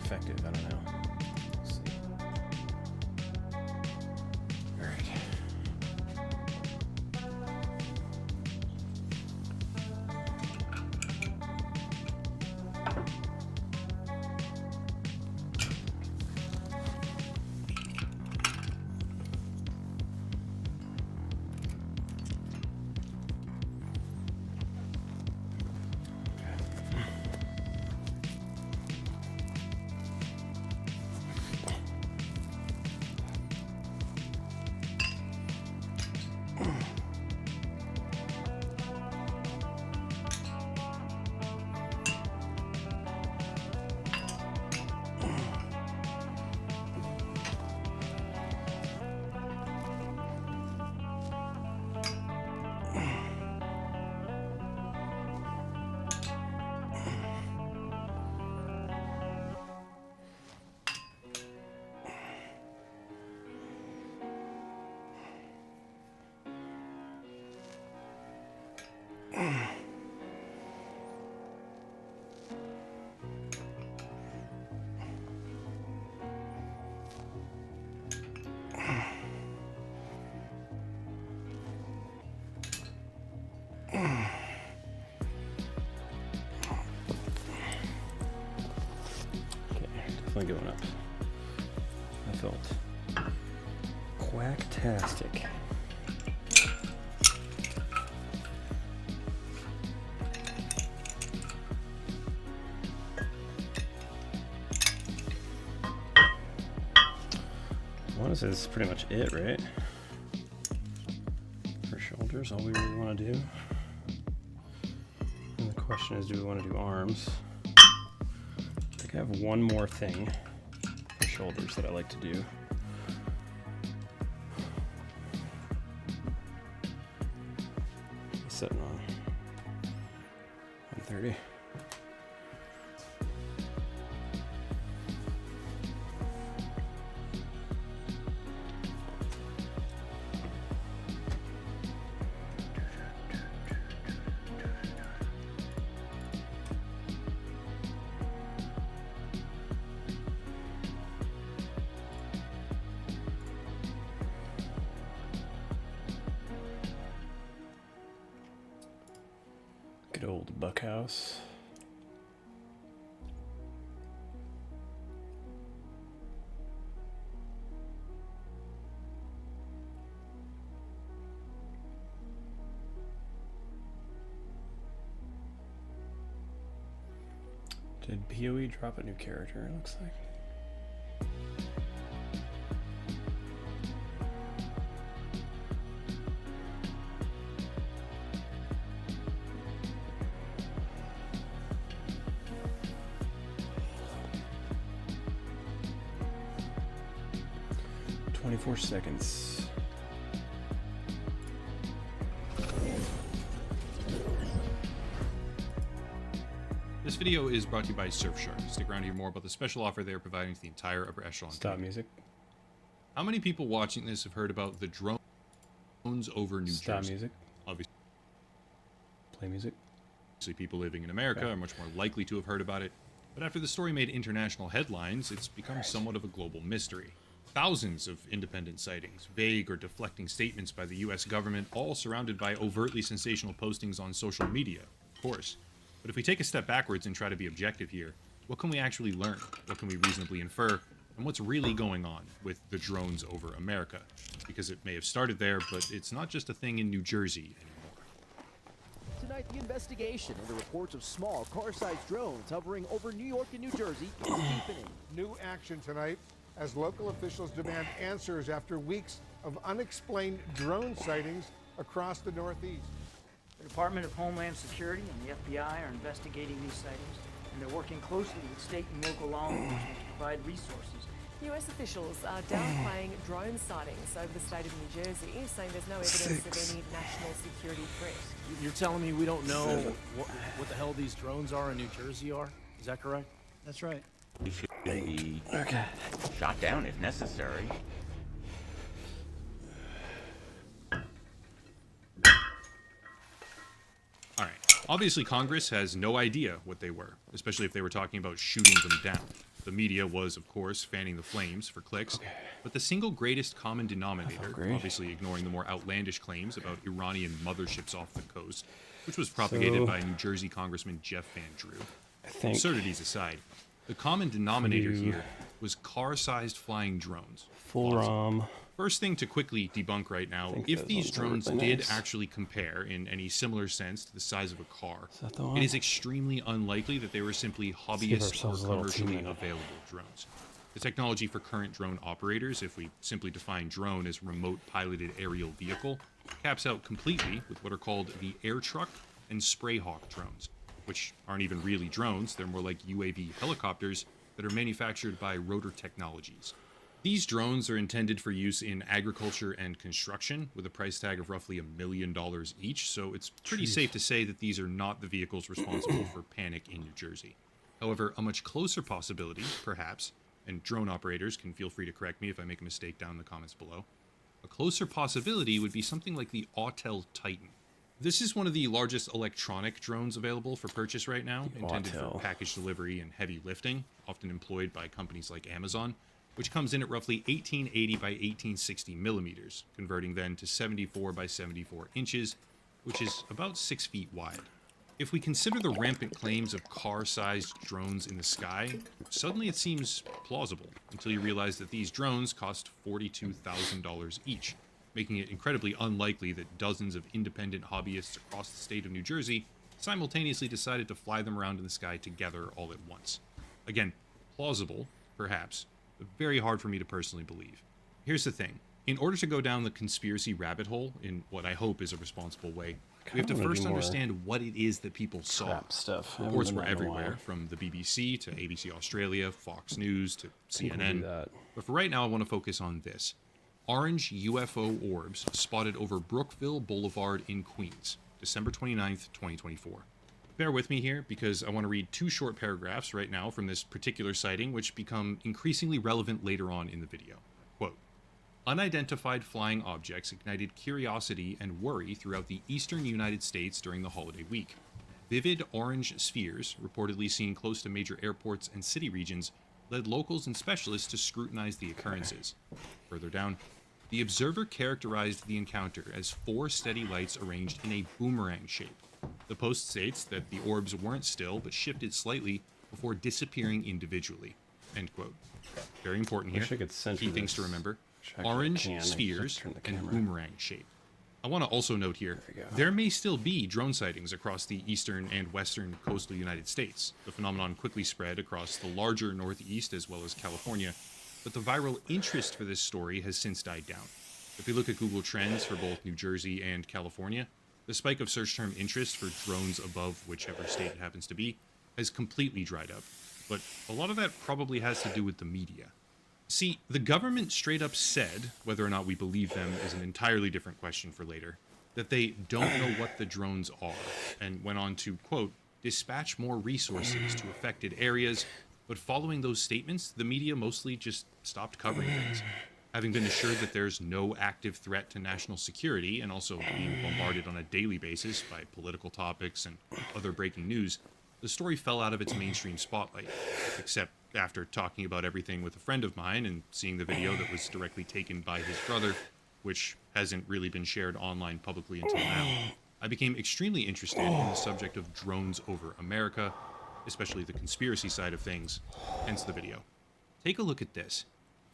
effective. I don't know. Let's see. All right. definitely going up. I felt quacktastic. I want to say this is pretty much it, right? For shoulders, all we really want to do. And the question is, do we want to do arms? I think I have one more thing for shoulders that I like to do. Sitting on 130. Good old Buckhouse. Did PoE drop a new character, it looks like? Seconds. This video is brought to you by Surfshark. Stick around to hear more about the special offer they are providing to the entire upper echelon. Stop music. How many people watching this have heard about the drones over New Jersey? Stop music. Obviously, play music. People living in America are much more likely to have heard about it. But after the story made international headlines, it's become somewhat of a global mystery. Thousands of independent sightings, vague or deflecting statements by the US government, all surrounded by overtly sensational postings on social media, of course. But if we take a step backwards and try to be objective here, what can we actually learn? What can we reasonably infer? And what's really going on with the drones over America? Because it may have started there, but it's not just a thing in New Jersey anymore. Tonight, the investigation into reports of small car-sized drones hovering over New York and New Jersey is deepening. New action tonight as local officials demand answers after weeks of unexplained drone sightings across the Northeast. The Department of Homeland Security and the FBI are investigating these sightings, and they're working closely with state and local law enforcement to provide resources. US officials are downplaying drone sightings over the state of New Jersey, saying there's no evidence of any national security threat. You're telling me we don't know what the hell these drones are in New Jersey are? Is that correct? That's right. We should be shot down if necessary. Alright, obviously Congress has no idea what they were, especially if they were talking about shooting them down. The media was, of course, fanning the flames for clicks, but the single greatest common denominator, obviously ignoring the more outlandish claims about Iranian motherships off the coast, which was propagated by New Jersey Congressman Jeff Van Drew. Absurdities aside, the common denominator here was car-sized flying drones. Full ROM. First thing to quickly debunk right now, if these drones did actually compare in any similar sense to the size of a car, it is extremely unlikely that they were simply hobbyist or commercially available drones. The technology for current drone operators, if we simply define drone as remote piloted aerial vehicle, caps out completely with what are called the air truck and spray hawk drones, which aren't even really drones, they're more like UAV helicopters that are manufactured by Rotor Technologies. These drones are intended for use in agriculture and construction, with a price tag of roughly $1 million each, so it's pretty safe to say that these are not the vehicles responsible for panic in New Jersey. However, a much closer possibility, perhaps, and drone operators can feel free to correct me if I make a mistake down in the comments below, a closer possibility would be something like the Autel Titan. This is one of the largest electronic drones available for purchase right now, intended for package delivery and heavy lifting, often employed by companies like Amazon, which comes in at roughly 1880 by 1860 millimeters, converting then to 74 by 74 inches, which is about 6 feet wide. If we consider the rampant claims of car-sized drones in the sky, suddenly it seems plausible until you realize that these drones cost $42,000 each, making it incredibly unlikely that dozens of independent hobbyists across the state of New Jersey simultaneously decided to fly them around in the sky together all at once. Again, plausible, perhaps, but very hard for me to personally believe. Here's the thing. In order to go down the conspiracy rabbit hole in what I hope is a responsible way, we have to first understand what it is that people saw. Stuff. Reports were everywhere, from the BBC to ABC Australia, Fox News to CNN. But for right now, I want to focus on this. Orange UFO orbs spotted over Brookville Boulevard in Queens, December 29th, 2024. Bear with me here, because I want to read 2 short paragraphs right now from this particular sighting, which become increasingly relevant later on in the video. Quote, unidentified flying objects ignited curiosity and worry throughout the eastern United States during the holiday week. Vivid orange spheres, reportedly seen close to major airports and city regions, led locals and specialists to scrutinize the occurrences. Further down, the observer characterized the encounter as 4 steady lights arranged in a boomerang shape. The post states that the orbs weren't still, but shifted slightly before disappearing individually. End quote. Very important here. Key things to remember. Orange spheres and boomerang shape. I want to also note here, there may still be drone sightings across the eastern and western coastal United States. The phenomenon quickly spread across the larger Northeast as well as California, but the viral interest for this story has since died down. If we look at Google Trends for both New Jersey and California, the spike of search term interest for drones above whichever state it happens to be has completely dried up. But a lot of that probably has to do with the media. See, the government straight up said, whether or not we believe them is an entirely different question for later, that they don't know what the drones are, and went on to, quote, dispatch more resources to affected areas, but following those statements, the media mostly just stopped covering things. Having been assured that there's no active threat to national security, and also being bombarded on a daily basis by political topics and other breaking news, the story fell out of its mainstream spotlight, except after talking about everything with a friend of mine and seeing the video that was directly taken by his brother, which hasn't really been shared online publicly until now, I became extremely interested in the subject of drones over America, especially the conspiracy side of things, hence the video. Take a look at this.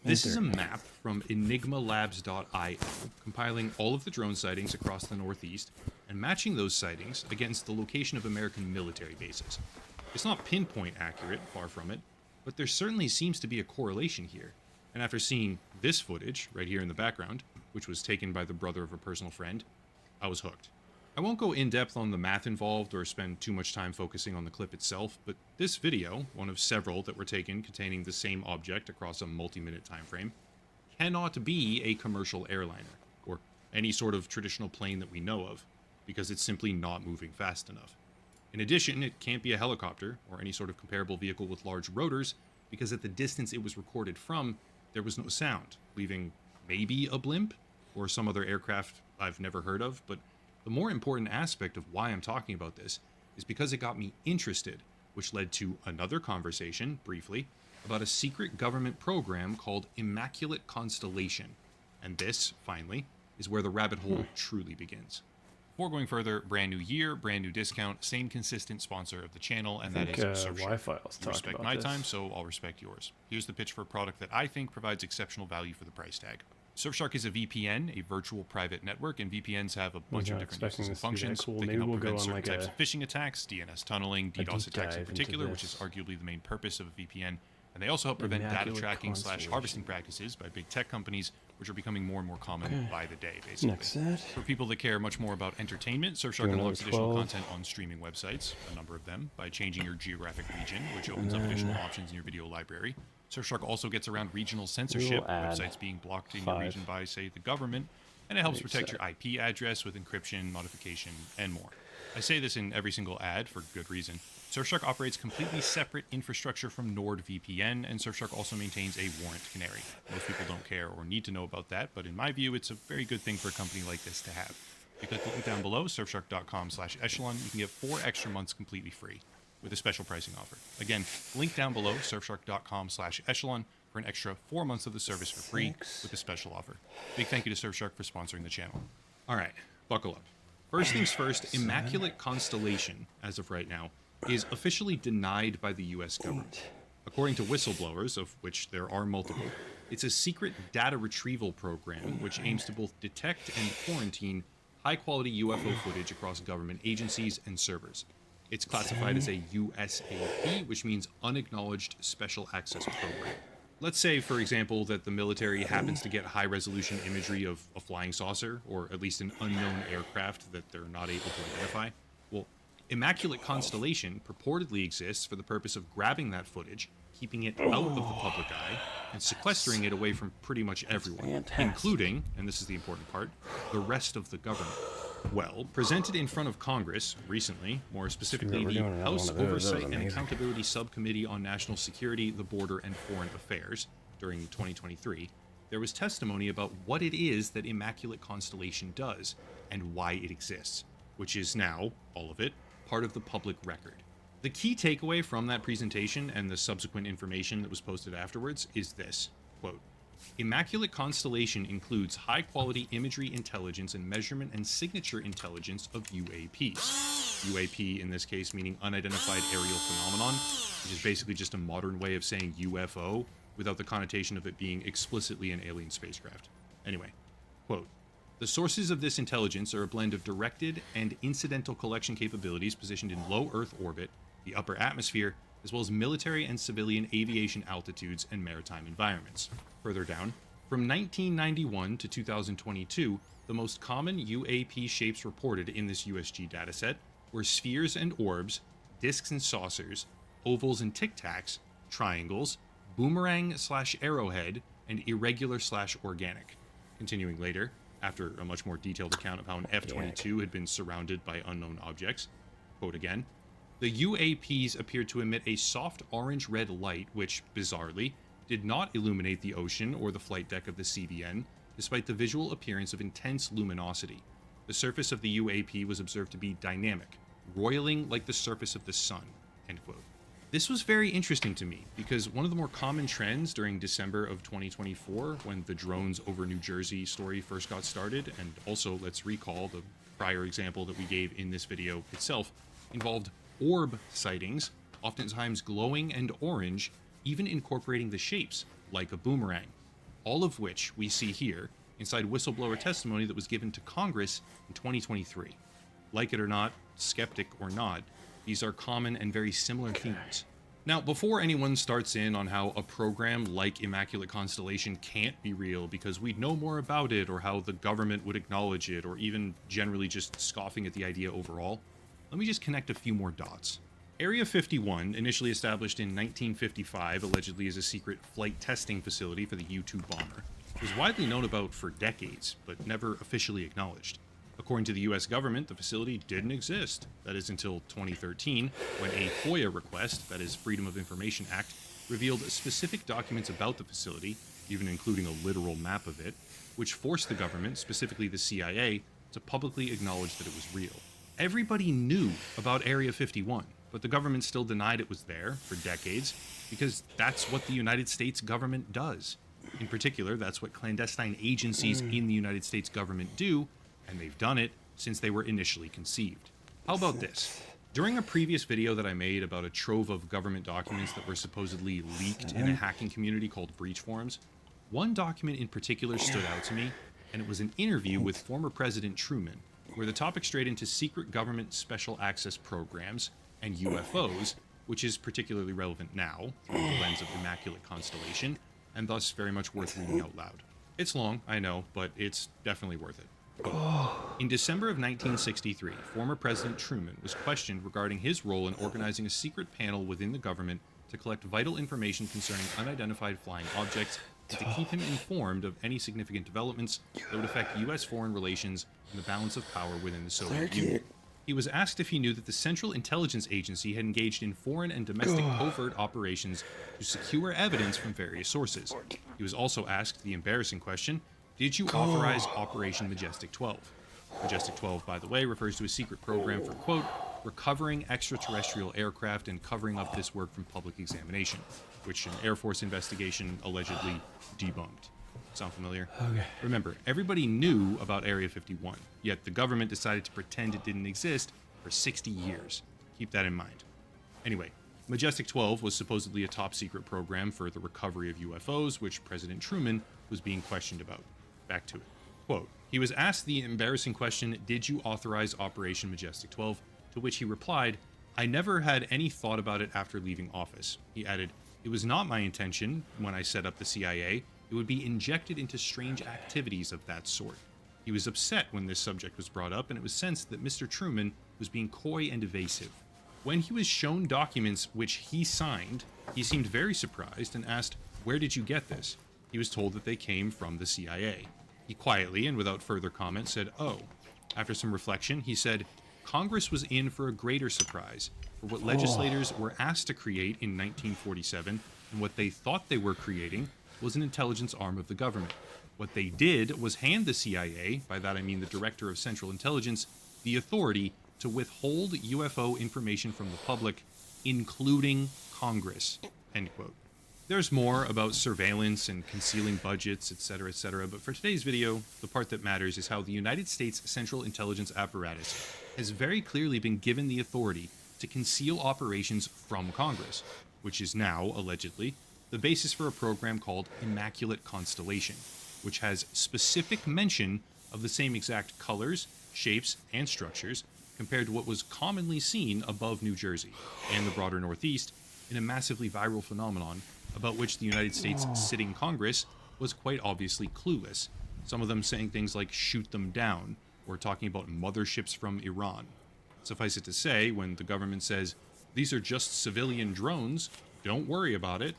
This is a map from enigmalabs.io, compiling all of the drone sightings across the Northeast and matching those sightings against the location of American military bases. It's not pinpoint accurate, far from it, but there certainly seems to be a correlation here. And after seeing this footage, right here in the background, which was taken by the brother of a personal friend, I was hooked. I won't go in depth on the math involved or spend too much time focusing on the clip itself, but this video, one of several that were taken containing the same object across a multi-minute time frame, cannot be a commercial airliner, or any sort of traditional plane that we know of, because it's simply not moving fast enough. In addition, it can't be a helicopter or any sort of comparable vehicle with large rotors, because at the distance it was recorded from, there was no sound, leaving maybe a blimp or some other aircraft I've never heard of. But the more important aspect of why I'm talking about this is because it got me interested, which led to another conversation, briefly, about a secret government program called Immaculate Constellation. And this, finally, is where the rabbit hole truly begins. Before going further, brand new year, brand new discount, same consistent sponsor of the channel, and that is Surfshark. You respect my time, so I'll respect yours. Here's the pitch for a product that I think provides exceptional value for the price tag. Surfshark is a VPN, a virtual private network, and VPNs have a bunch of different uses and functions. They can help prevent certain types of phishing attacks, DNS tunneling, DDoS attacks in particular, which is arguably the main purpose of a VPN. And they also help prevent data tracking / harvesting practices by big tech companies, which are becoming more and more common by the day, basically. For people that care much more about entertainment, Surfshark unlocks additional content on streaming websites, a number of them, by changing your geographic region, which opens up additional options in your video library. Surfshark also gets around regional censorship, websites being blocked in your region by, say, the government, and it helps protect your IP address with encryption, modification, and more. I say this in every single ad for good reason. Surfshark operates completely separate infrastructure from NordVPN, and Surfshark also maintains a warrant canary. Most people don't care or need to know about that, but in my view, it's a very good thing for a company like this to have. If you click the link down below, surfshark.com/echelon, you can get 4 extra months completely free with a special pricing offer. Again, link down below, surfshark.com/echelon, for an extra 4 months of the service for free with a special offer. Big thank you to Surfshark for sponsoring the channel. All right, buckle up. First things first, Immaculate Constellation, as of right now, is officially denied by the US government. According to whistleblowers, of which there are multiple, it's a secret data retrieval program which aims to both detect and quarantine high-quality UFO footage across government agencies and servers. It's classified as a USAP, which means Unacknowledged Special Access Program. Let's say, for example, that the military happens to get high-resolution imagery of a flying saucer, or at least an unknown aircraft that they're not able to identify. Well, Immaculate Constellation purportedly exists for the purpose of grabbing that footage, keeping it out of the public eye, and sequestering it away from pretty much everyone, including, and this is the important part, the rest of the government. Well, presented in front of Congress recently, more specifically the House Oversight and Accountability Subcommittee on National Security, the Border, and Foreign Affairs during 2023, there was testimony about what it is that Immaculate Constellation does and why it exists, which is now, all of it, part of the public record. The key takeaway from that presentation and the subsequent information that was posted afterwards is this, quote, Immaculate Constellation includes high-quality imagery intelligence and measurement and signature intelligence of UAPs. UAP, in this case, meaning Unidentified Aerial Phenomenon, which is basically just a modern way of saying UFO without the connotation of it being explicitly an alien spacecraft. Anyway, quote, the sources of this intelligence are a blend of directed and incidental collection capabilities positioned in low Earth orbit, the upper atmosphere, as well as military and civilian aviation altitudes and maritime environments. Further down, from 1991 to 2022, the most common UAP shapes reported in this USG dataset were spheres and orbs, discs and saucers, ovals and tic-tacs, triangles, boomerang/arrowhead, and irregular/organic. Continuing later, after a much more detailed account of how an F-22 had been surrounded by unknown objects, quote again, the UAPs appeared to emit a soft orange-red light which, bizarrely, did not illuminate the ocean or the flight deck of the CVN, despite the visual appearance of intense luminosity. The surface of the UAP was observed to be dynamic, roiling like the surface of the sun, end quote. This was very interesting to me because one of the more common trends during December of 2024, when the drones over New Jersey story first got started, and also let's recall the prior example that we gave in this video itself, involved orb sightings, oftentimes glowing and orange, even incorporating the shapes, like a boomerang. All of which we see here inside whistleblower testimony that was given to Congress in 2023. Like it or not, skeptic or not, these are common and very similar themes. Now, before anyone starts in on how a program like Immaculate Constellation can't be real because we'd know more about it, or how the government would acknowledge it, or even generally just scoffing at the idea overall, let me just connect a few more dots. Area 51, initially established in 1955, allegedly as a secret flight testing facility for the U-2 bomber, was widely known about for decades, but never officially acknowledged. According to the US government, the facility didn't exist. That is until 2013, when a FOIA request, that is Freedom of Information Act, revealed specific documents about the facility, even including a literal map of it, which forced the government, specifically the CIA, to publicly acknowledge that it was real. Everybody knew about Area 51, but the government still denied it was there for decades, because that's what the United States government does. In particular, that's what clandestine agencies in the United States government do, and they've done it since they were initially conceived. How about this? During a previous video that I made about a trove of government documents that were supposedly leaked in a hacking community called Breach Forums, one document in particular stood out to me, and it was an interview with former President Truman, where the topic strayed into secret government special access programs and UFOs, which is particularly relevant now through the lens of Immaculate Constellation, and thus very much worth reading out loud. It's long, I know, but it's definitely worth it. In December of 1963, former President Truman was questioned regarding his role in organizing a secret panel within the government to collect vital information concerning unidentified flying objects and to keep him informed of any significant developments that would affect U.S. foreign relations and the balance of power within the Soviet Union. He was asked if he knew that the Central Intelligence Agency had engaged in foreign and domestic covert operations to secure evidence from various sources. He was also asked the embarrassing question, did you authorize Operation Majestic 12? Majestic 12, by the way, refers to a secret program for, quote, recovering extraterrestrial aircraft and covering up this work from public examination, which an Air Force investigation allegedly debunked. Sound familiar? Okay. Remember, everybody knew about Area 51, yet the government decided to pretend it didn't exist for 60 years. Keep that in mind. Anyway, Majestic 12 was supposedly a top-secret program for the recovery of UFOs, which President Truman was being questioned about. Back to it. Quote, he was asked the embarrassing question, "Did you authorize Operation Majestic 12?" To which he replied, "I never had any thought about it after leaving office." He added, "It was not my intention when I set up the CIA. It would be injected into strange activities of that sort." He was upset when this subject was brought up, and it was sensed that Mr. Truman was being coy and evasive. When he was shown documents which he signed, he seemed very surprised and asked, "Where did you get this?" He was told that they came from the CIA. He quietly and without further comment said, "Oh." After some reflection, he said, "Congress was in for a greater surprise, for what legislators were asked to create in 1947 and what they thought they were creating was an intelligence arm of the government. What they did was hand the CIA, by that I mean the Director of Central Intelligence, the authority to withhold UFO information from the public, including Congress." End quote. There's more about surveillance and concealing budgets, etc., but for today's video, the part that matters is how the United States Central Intelligence apparatus has very clearly been given the authority to conceal operations from Congress, which is now, allegedly, the basis for a program called Immaculate Constellation, which has specific mention of the same exact colors, shapes, and structures compared to what was commonly seen above New Jersey and the broader Northeast in a massively viral phenomenon about which the United States sitting Congress was quite obviously clueless, some of them saying things like "shoot them down," or talking about motherships from Iran. Suffice it to say, when the government says, "These are just civilian drones, don't worry about it,"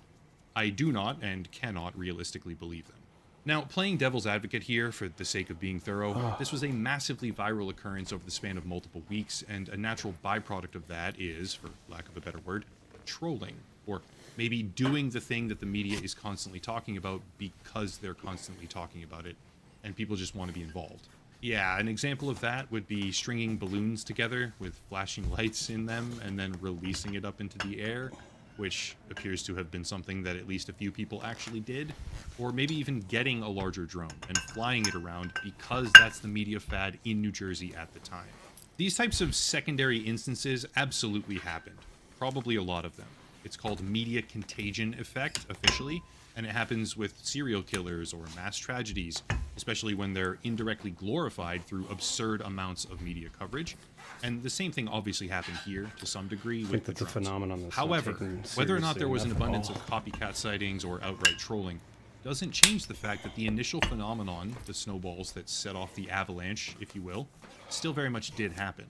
I do not and cannot realistically believe them. Now, playing devil's advocate here for the sake of being thorough, this was a massively viral occurrence over the span of multiple weeks, and a natural byproduct of that is, for lack of a better word, trolling, or maybe doing the thing that the media is constantly talking about because they're constantly talking about it, and people just want to be involved. Yeah, an example of that would be stringing balloons together with flashing lights in them and then releasing it up into the air, which appears to have been something that at least a few people actually did, or maybe even getting a larger drone and flying it around because that's the media fad in New Jersey at the time. These types of secondary instances absolutely happened, probably a lot of them. It's called media contagion effect officially, and it happens with serial killers or mass tragedies, especially when they're indirectly glorified through absurd amounts of media coverage. And the same thing obviously happened here to some degree with the drones. Phenomenon that's However, whether or not there was an abundance all. of copycat sightings or outright trolling doesn't change the fact that the initial phenomenon, the snowballs that set off the avalanche, if you will, still very much did happen.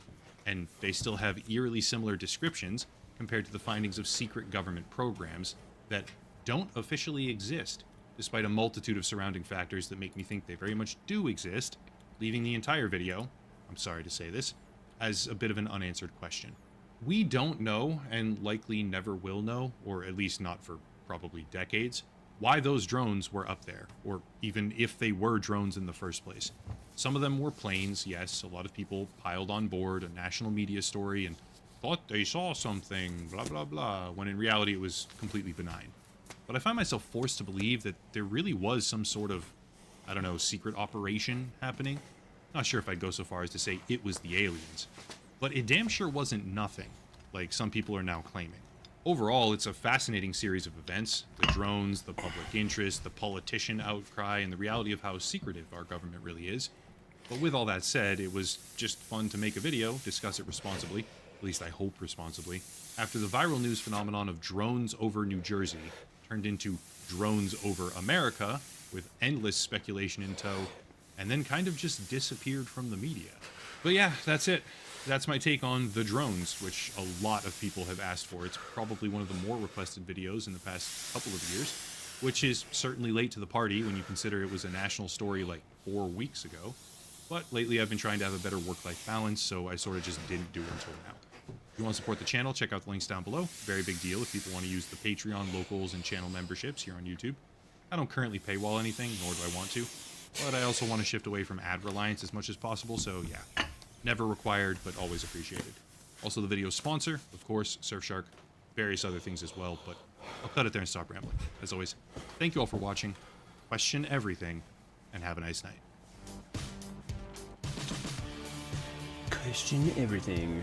And they still have eerily similar descriptions compared to the findings of secret government programs that don't officially exist, despite a multitude of surrounding factors that make me think they very much do exist, leaving the entire video, I'm sorry to say this, as a bit of an unanswered question. We don't know, and likely never will know, or at least not for probably decades, why those drones were up there, or even if they were drones in the first place. Some of them were planes, yes, a lot of people piled on board a national media story and thought they saw something, blah blah blah, when in reality it was completely benign. But I find myself forced to believe that there really was some sort of, I don't know, secret operation happening. Not sure if I'd go so far as to say it was the aliens, but it damn sure wasn't nothing, like some people are now claiming. Overall, it's a fascinating series of events: the drones, the public interest, the politician outcry, and the reality of how secretive our government really is. But with all that said, it was just fun to make a video, discuss it responsibly, at least I hope responsibly, after the viral news phenomenon of drones over New Jersey turned into drones over America, with endless speculation in tow, and then kind of just disappeared from the media. But yeah, that's it. That's my take on the drones, which a lot of people have asked for. It's probably one of the more requested videos in the past couple of years, which is certainly late to the party when you consider it was a national story like 4 weeks ago. But lately I've been trying to have a better work-life balance, so I sort of just didn't do it until now. If you want to support the channel, check out the links down below. Very big deal if people want to use the Patreon, locals, and channel memberships here on YouTube. I don't currently paywall anything, nor do I want to, but I also want to shift away from ad reliance as much as possible, so yeah. Never required, but always appreciated. Also, the video's sponsor, of course, Surfshark, various other things as well, but I'll cut it there and stop rambling. As always, thank you all for watching. question everything, and have a nice night. Question everything.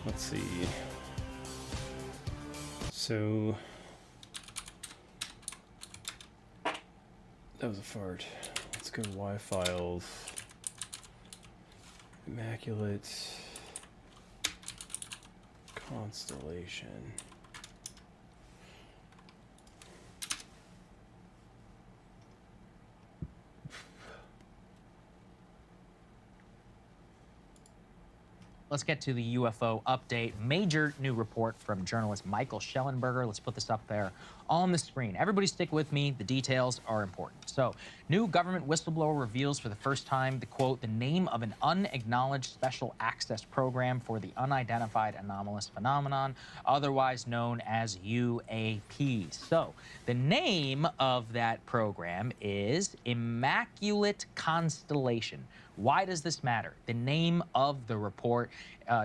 Let's see. So that was a fart. Let's go to Y-Files. Immaculate Constellation. Let's get to the UFO update. Major new report from journalist Michael Schellenberger. Let's put this up there on the screen. Everybody stick with me. The details are important. So, new government whistleblower reveals for the first time the quote, the name of an unacknowledged special access program for the unidentified anomalous phenomenon, otherwise known as UAP. So, the name of that program is Immaculate Constellation. Why does this matter? The name of the report,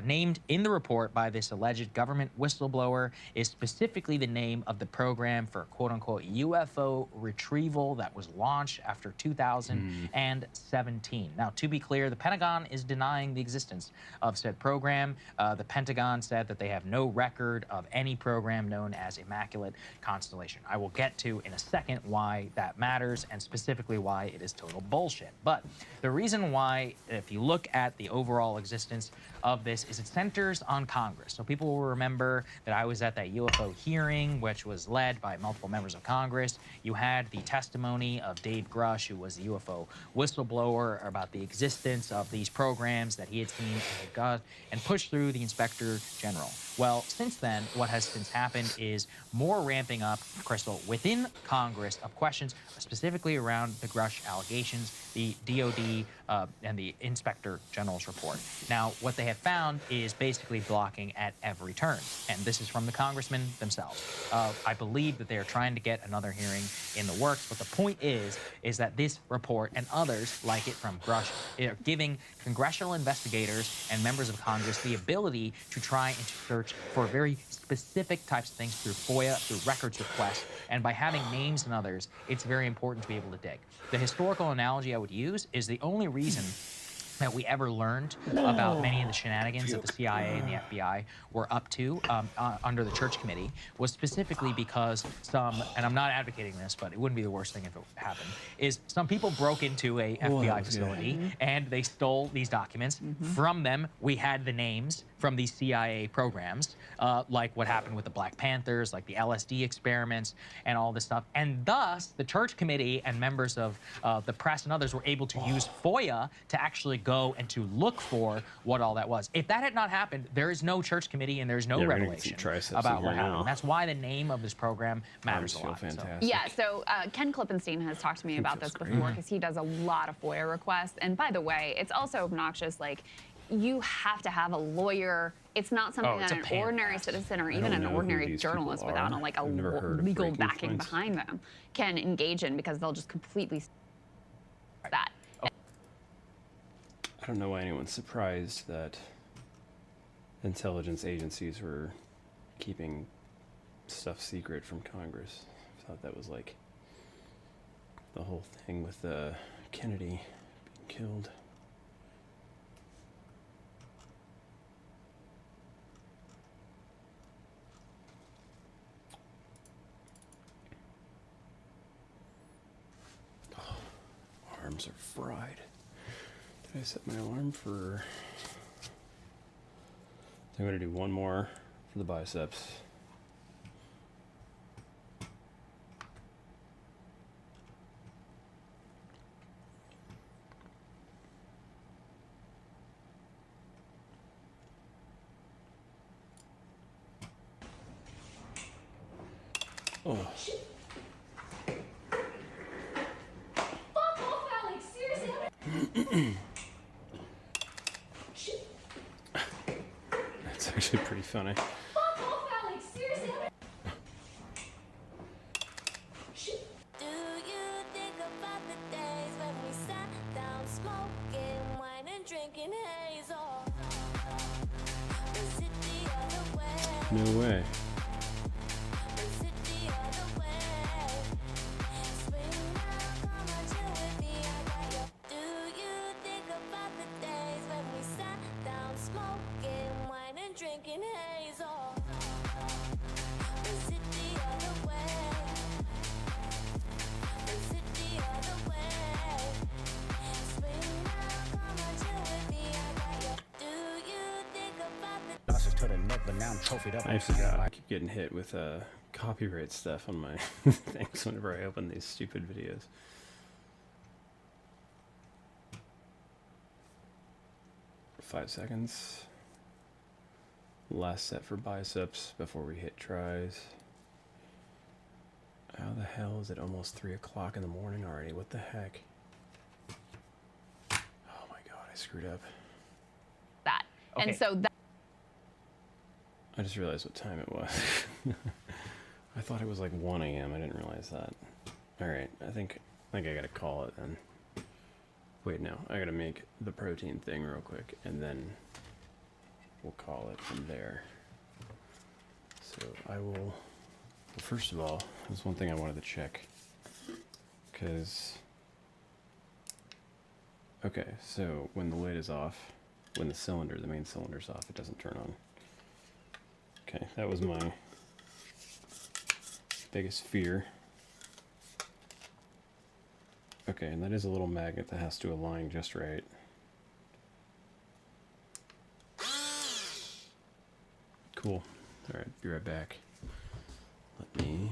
named in the report by this alleged government whistleblower, is specifically the name of the program for quote-unquote UFO retrieval that was launched after 2017. Now, to be clear, the Pentagon is denying the existence of said program. The Pentagon said that they have no record of any program known as Immaculate Constellation. I will get to in a second why that matters and specifically why it is total bullshit. But the reason why, if you look at the overall existence of this, is it centers on Congress. So people will remember that I was at that UFO hearing, which was led by multiple members of Congress. You had the testimony of Dave Grush, who was the UFO whistleblower, about the existence of these programs that he had seen and got and pushed through the Inspector General. Well, since then, what has since happened is more ramping up, Crystal, within Congress of questions specifically around the Grush allegations, the DOD and the Inspector General's report. Now, what they have found is basically blocking at every turn, and this is from the congressmen themselves. I believe that they are trying to get another hearing in the works, but the point is that this report and others like it from Grush are giving congressional investigators and members of Congress the ability to try and to search for very specific types of things through FOIA, through records requests, and by having names and others, it's very important to be able to dig. The historical analogy I would use is the only reason that we ever learned about many of the shenanigans that the CIA and the FBI were up to under the Church Committee was specifically because some, and I'm not advocating this, but it wouldn't be the worst thing if it happened, is some people broke into a FBI facility and they stole these documents. From them, we had the names from these CIA programs, like what happened with the Black Panthers, like the LSD experiments and all this stuff. And thus, the Church Committee and members of the press and others were able to use FOIA to actually go and to look for what all that was. If that had not happened, there is no Church Committee and there's no revelation about what happened. That's why the name of this program matters a lot. Fantastic. Yeah, so Ken Klippenstein has talked to me about this before because he does a lot of FOIA requests. And by the way, it's also obnoxious, like, you have to have a lawyer. It's not something that an ordinary citizen or even an ordinary journalist without a legal backing behind them can engage in, because they'll just completely that. I don't know why anyone's surprised that intelligence agencies were keeping stuff secret from Congress. I thought that was like the whole thing with Kennedy being killed. Oh, arms are fried. Did I set my alarm for... I'm going to do one more for the biceps. Oh. Fuck off, Alex! Seriously? That's actually pretty funny. Fuck off, Alex! Seriously? Do you think about the days when we sat down smoking wine and drinking hazel? Was it the other way? No way. Was it the I forgot. I keep getting hit with copyright stuff on my things whenever I open these stupid videos. Five seconds. Last set for biceps before we hit tries. How the hell is it almost 3 o'clock in the morning already? What the heck? Oh my god, I screwed up. That. Okay. And so that. I just realized what time it was. I thought it was like 1 a.m. I didn't realize that. Alright, I think I gotta call it then. Wait, no. I gotta make the protein thing real quick, and then we'll call it from there. So I will... Well, first of all, there's one thing I wanted to check. Because... Okay, so when the lid is off, when the cylinder, the main cylinder's off, it doesn't turn on. Okay, that was my biggest fear. Okay, and that is a little magnet that has to align just right. Cool. Alright, be right back. Let me...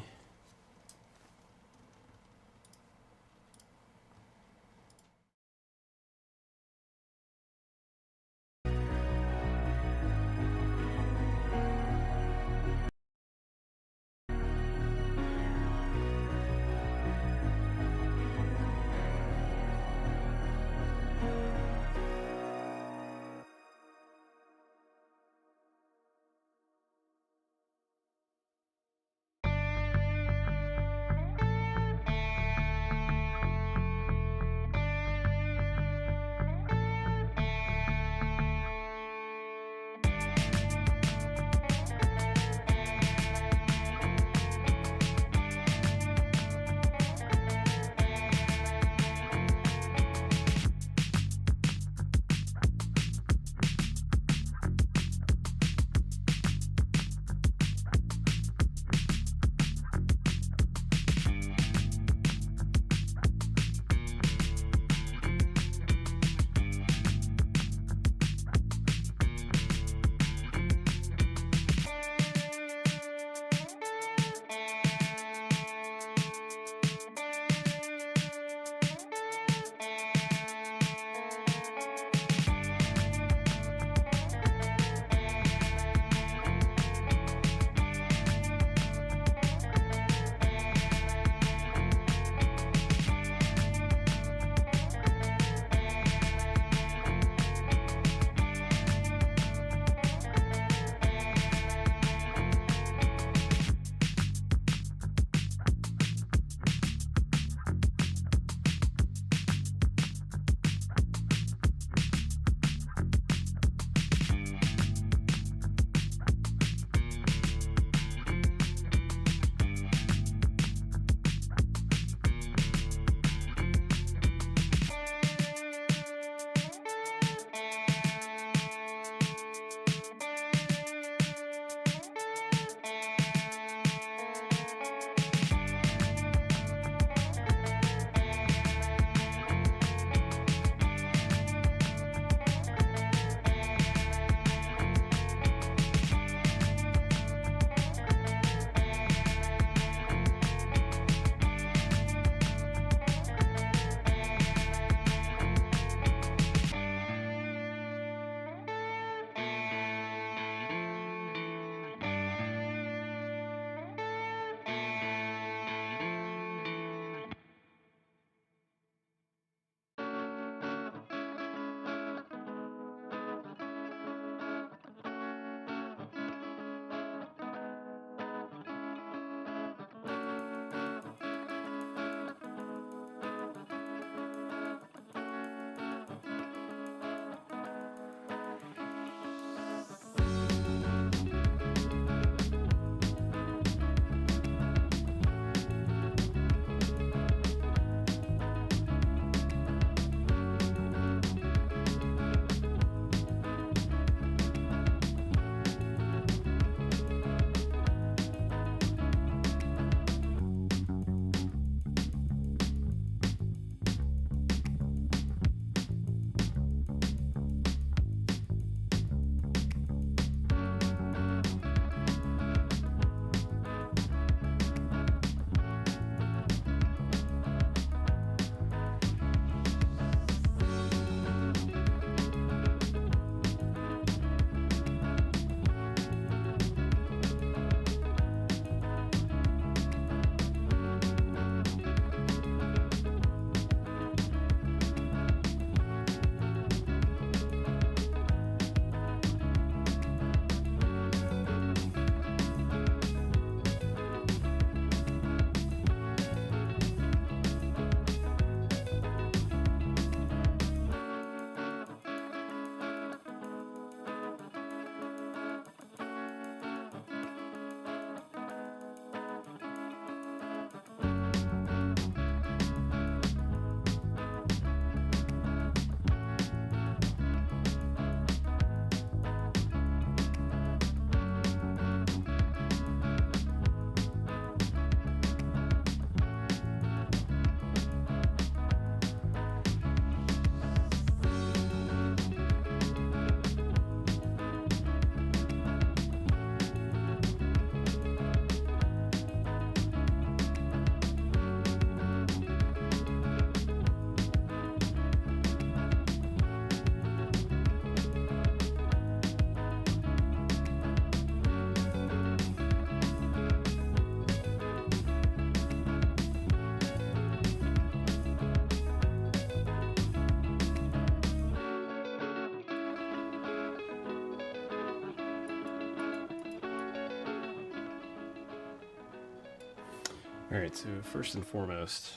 Alright, so first and foremost,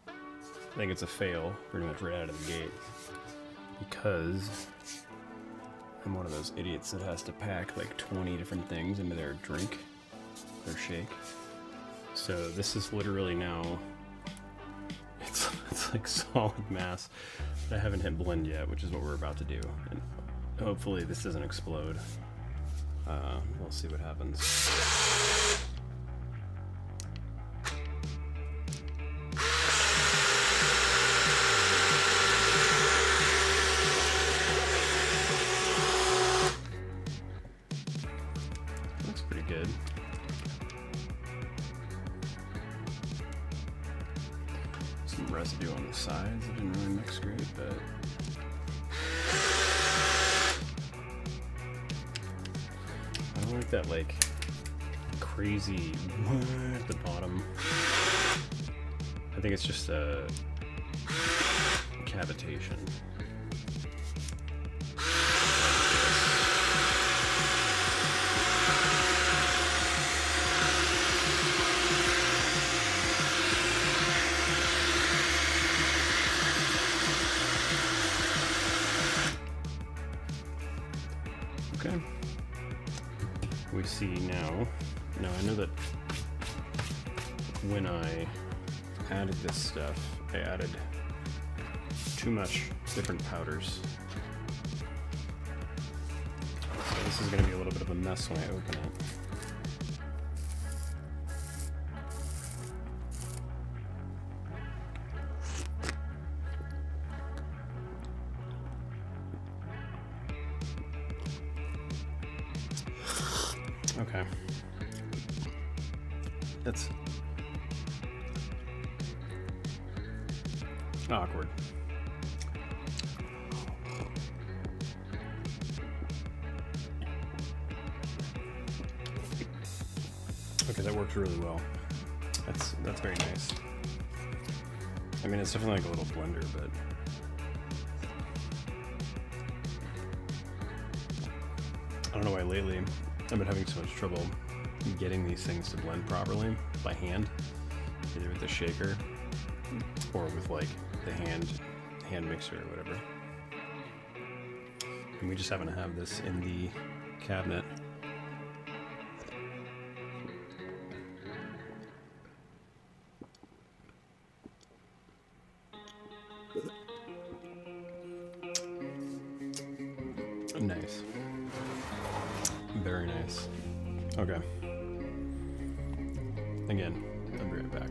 I think it's a fail pretty much right out of the gate, because I'm one of those idiots that has to pack like 20 different things into their drink, their shake. So this is literally now, it's like solid mass, but I haven't hit blend yet, which is what we're about to do. And hopefully this doesn't explode. We'll see what happens. Looks pretty good. Some residue on the sides. It didn't really mix great, but I don't like that like crazy at the bottom. I think it's just a cavitation. Okay. We see now. Now I know that when I added this stuff, I added too much different powders. So this is going to be a little bit of a mess when I open it. Okay. That's awkward. Okay, that works really well. That's very nice. I mean, it's definitely like a little blender, but I don't know why lately I've been having so much trouble getting these things to blend properly by hand, either with the shaker or with like the hand mixer or whatever. And we just happen to have this in the cabinet. Nice. Very nice. Okay. Again, I'll be right back.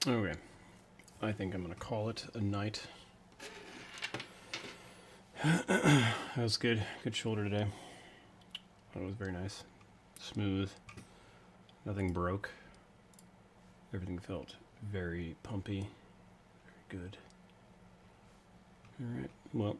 Okay, I think I'm gonna call it a night. That was good. Good shoulder today. That was very nice. Smooth. Nothing broke. Everything felt very pumpy. Very good. Alright, well,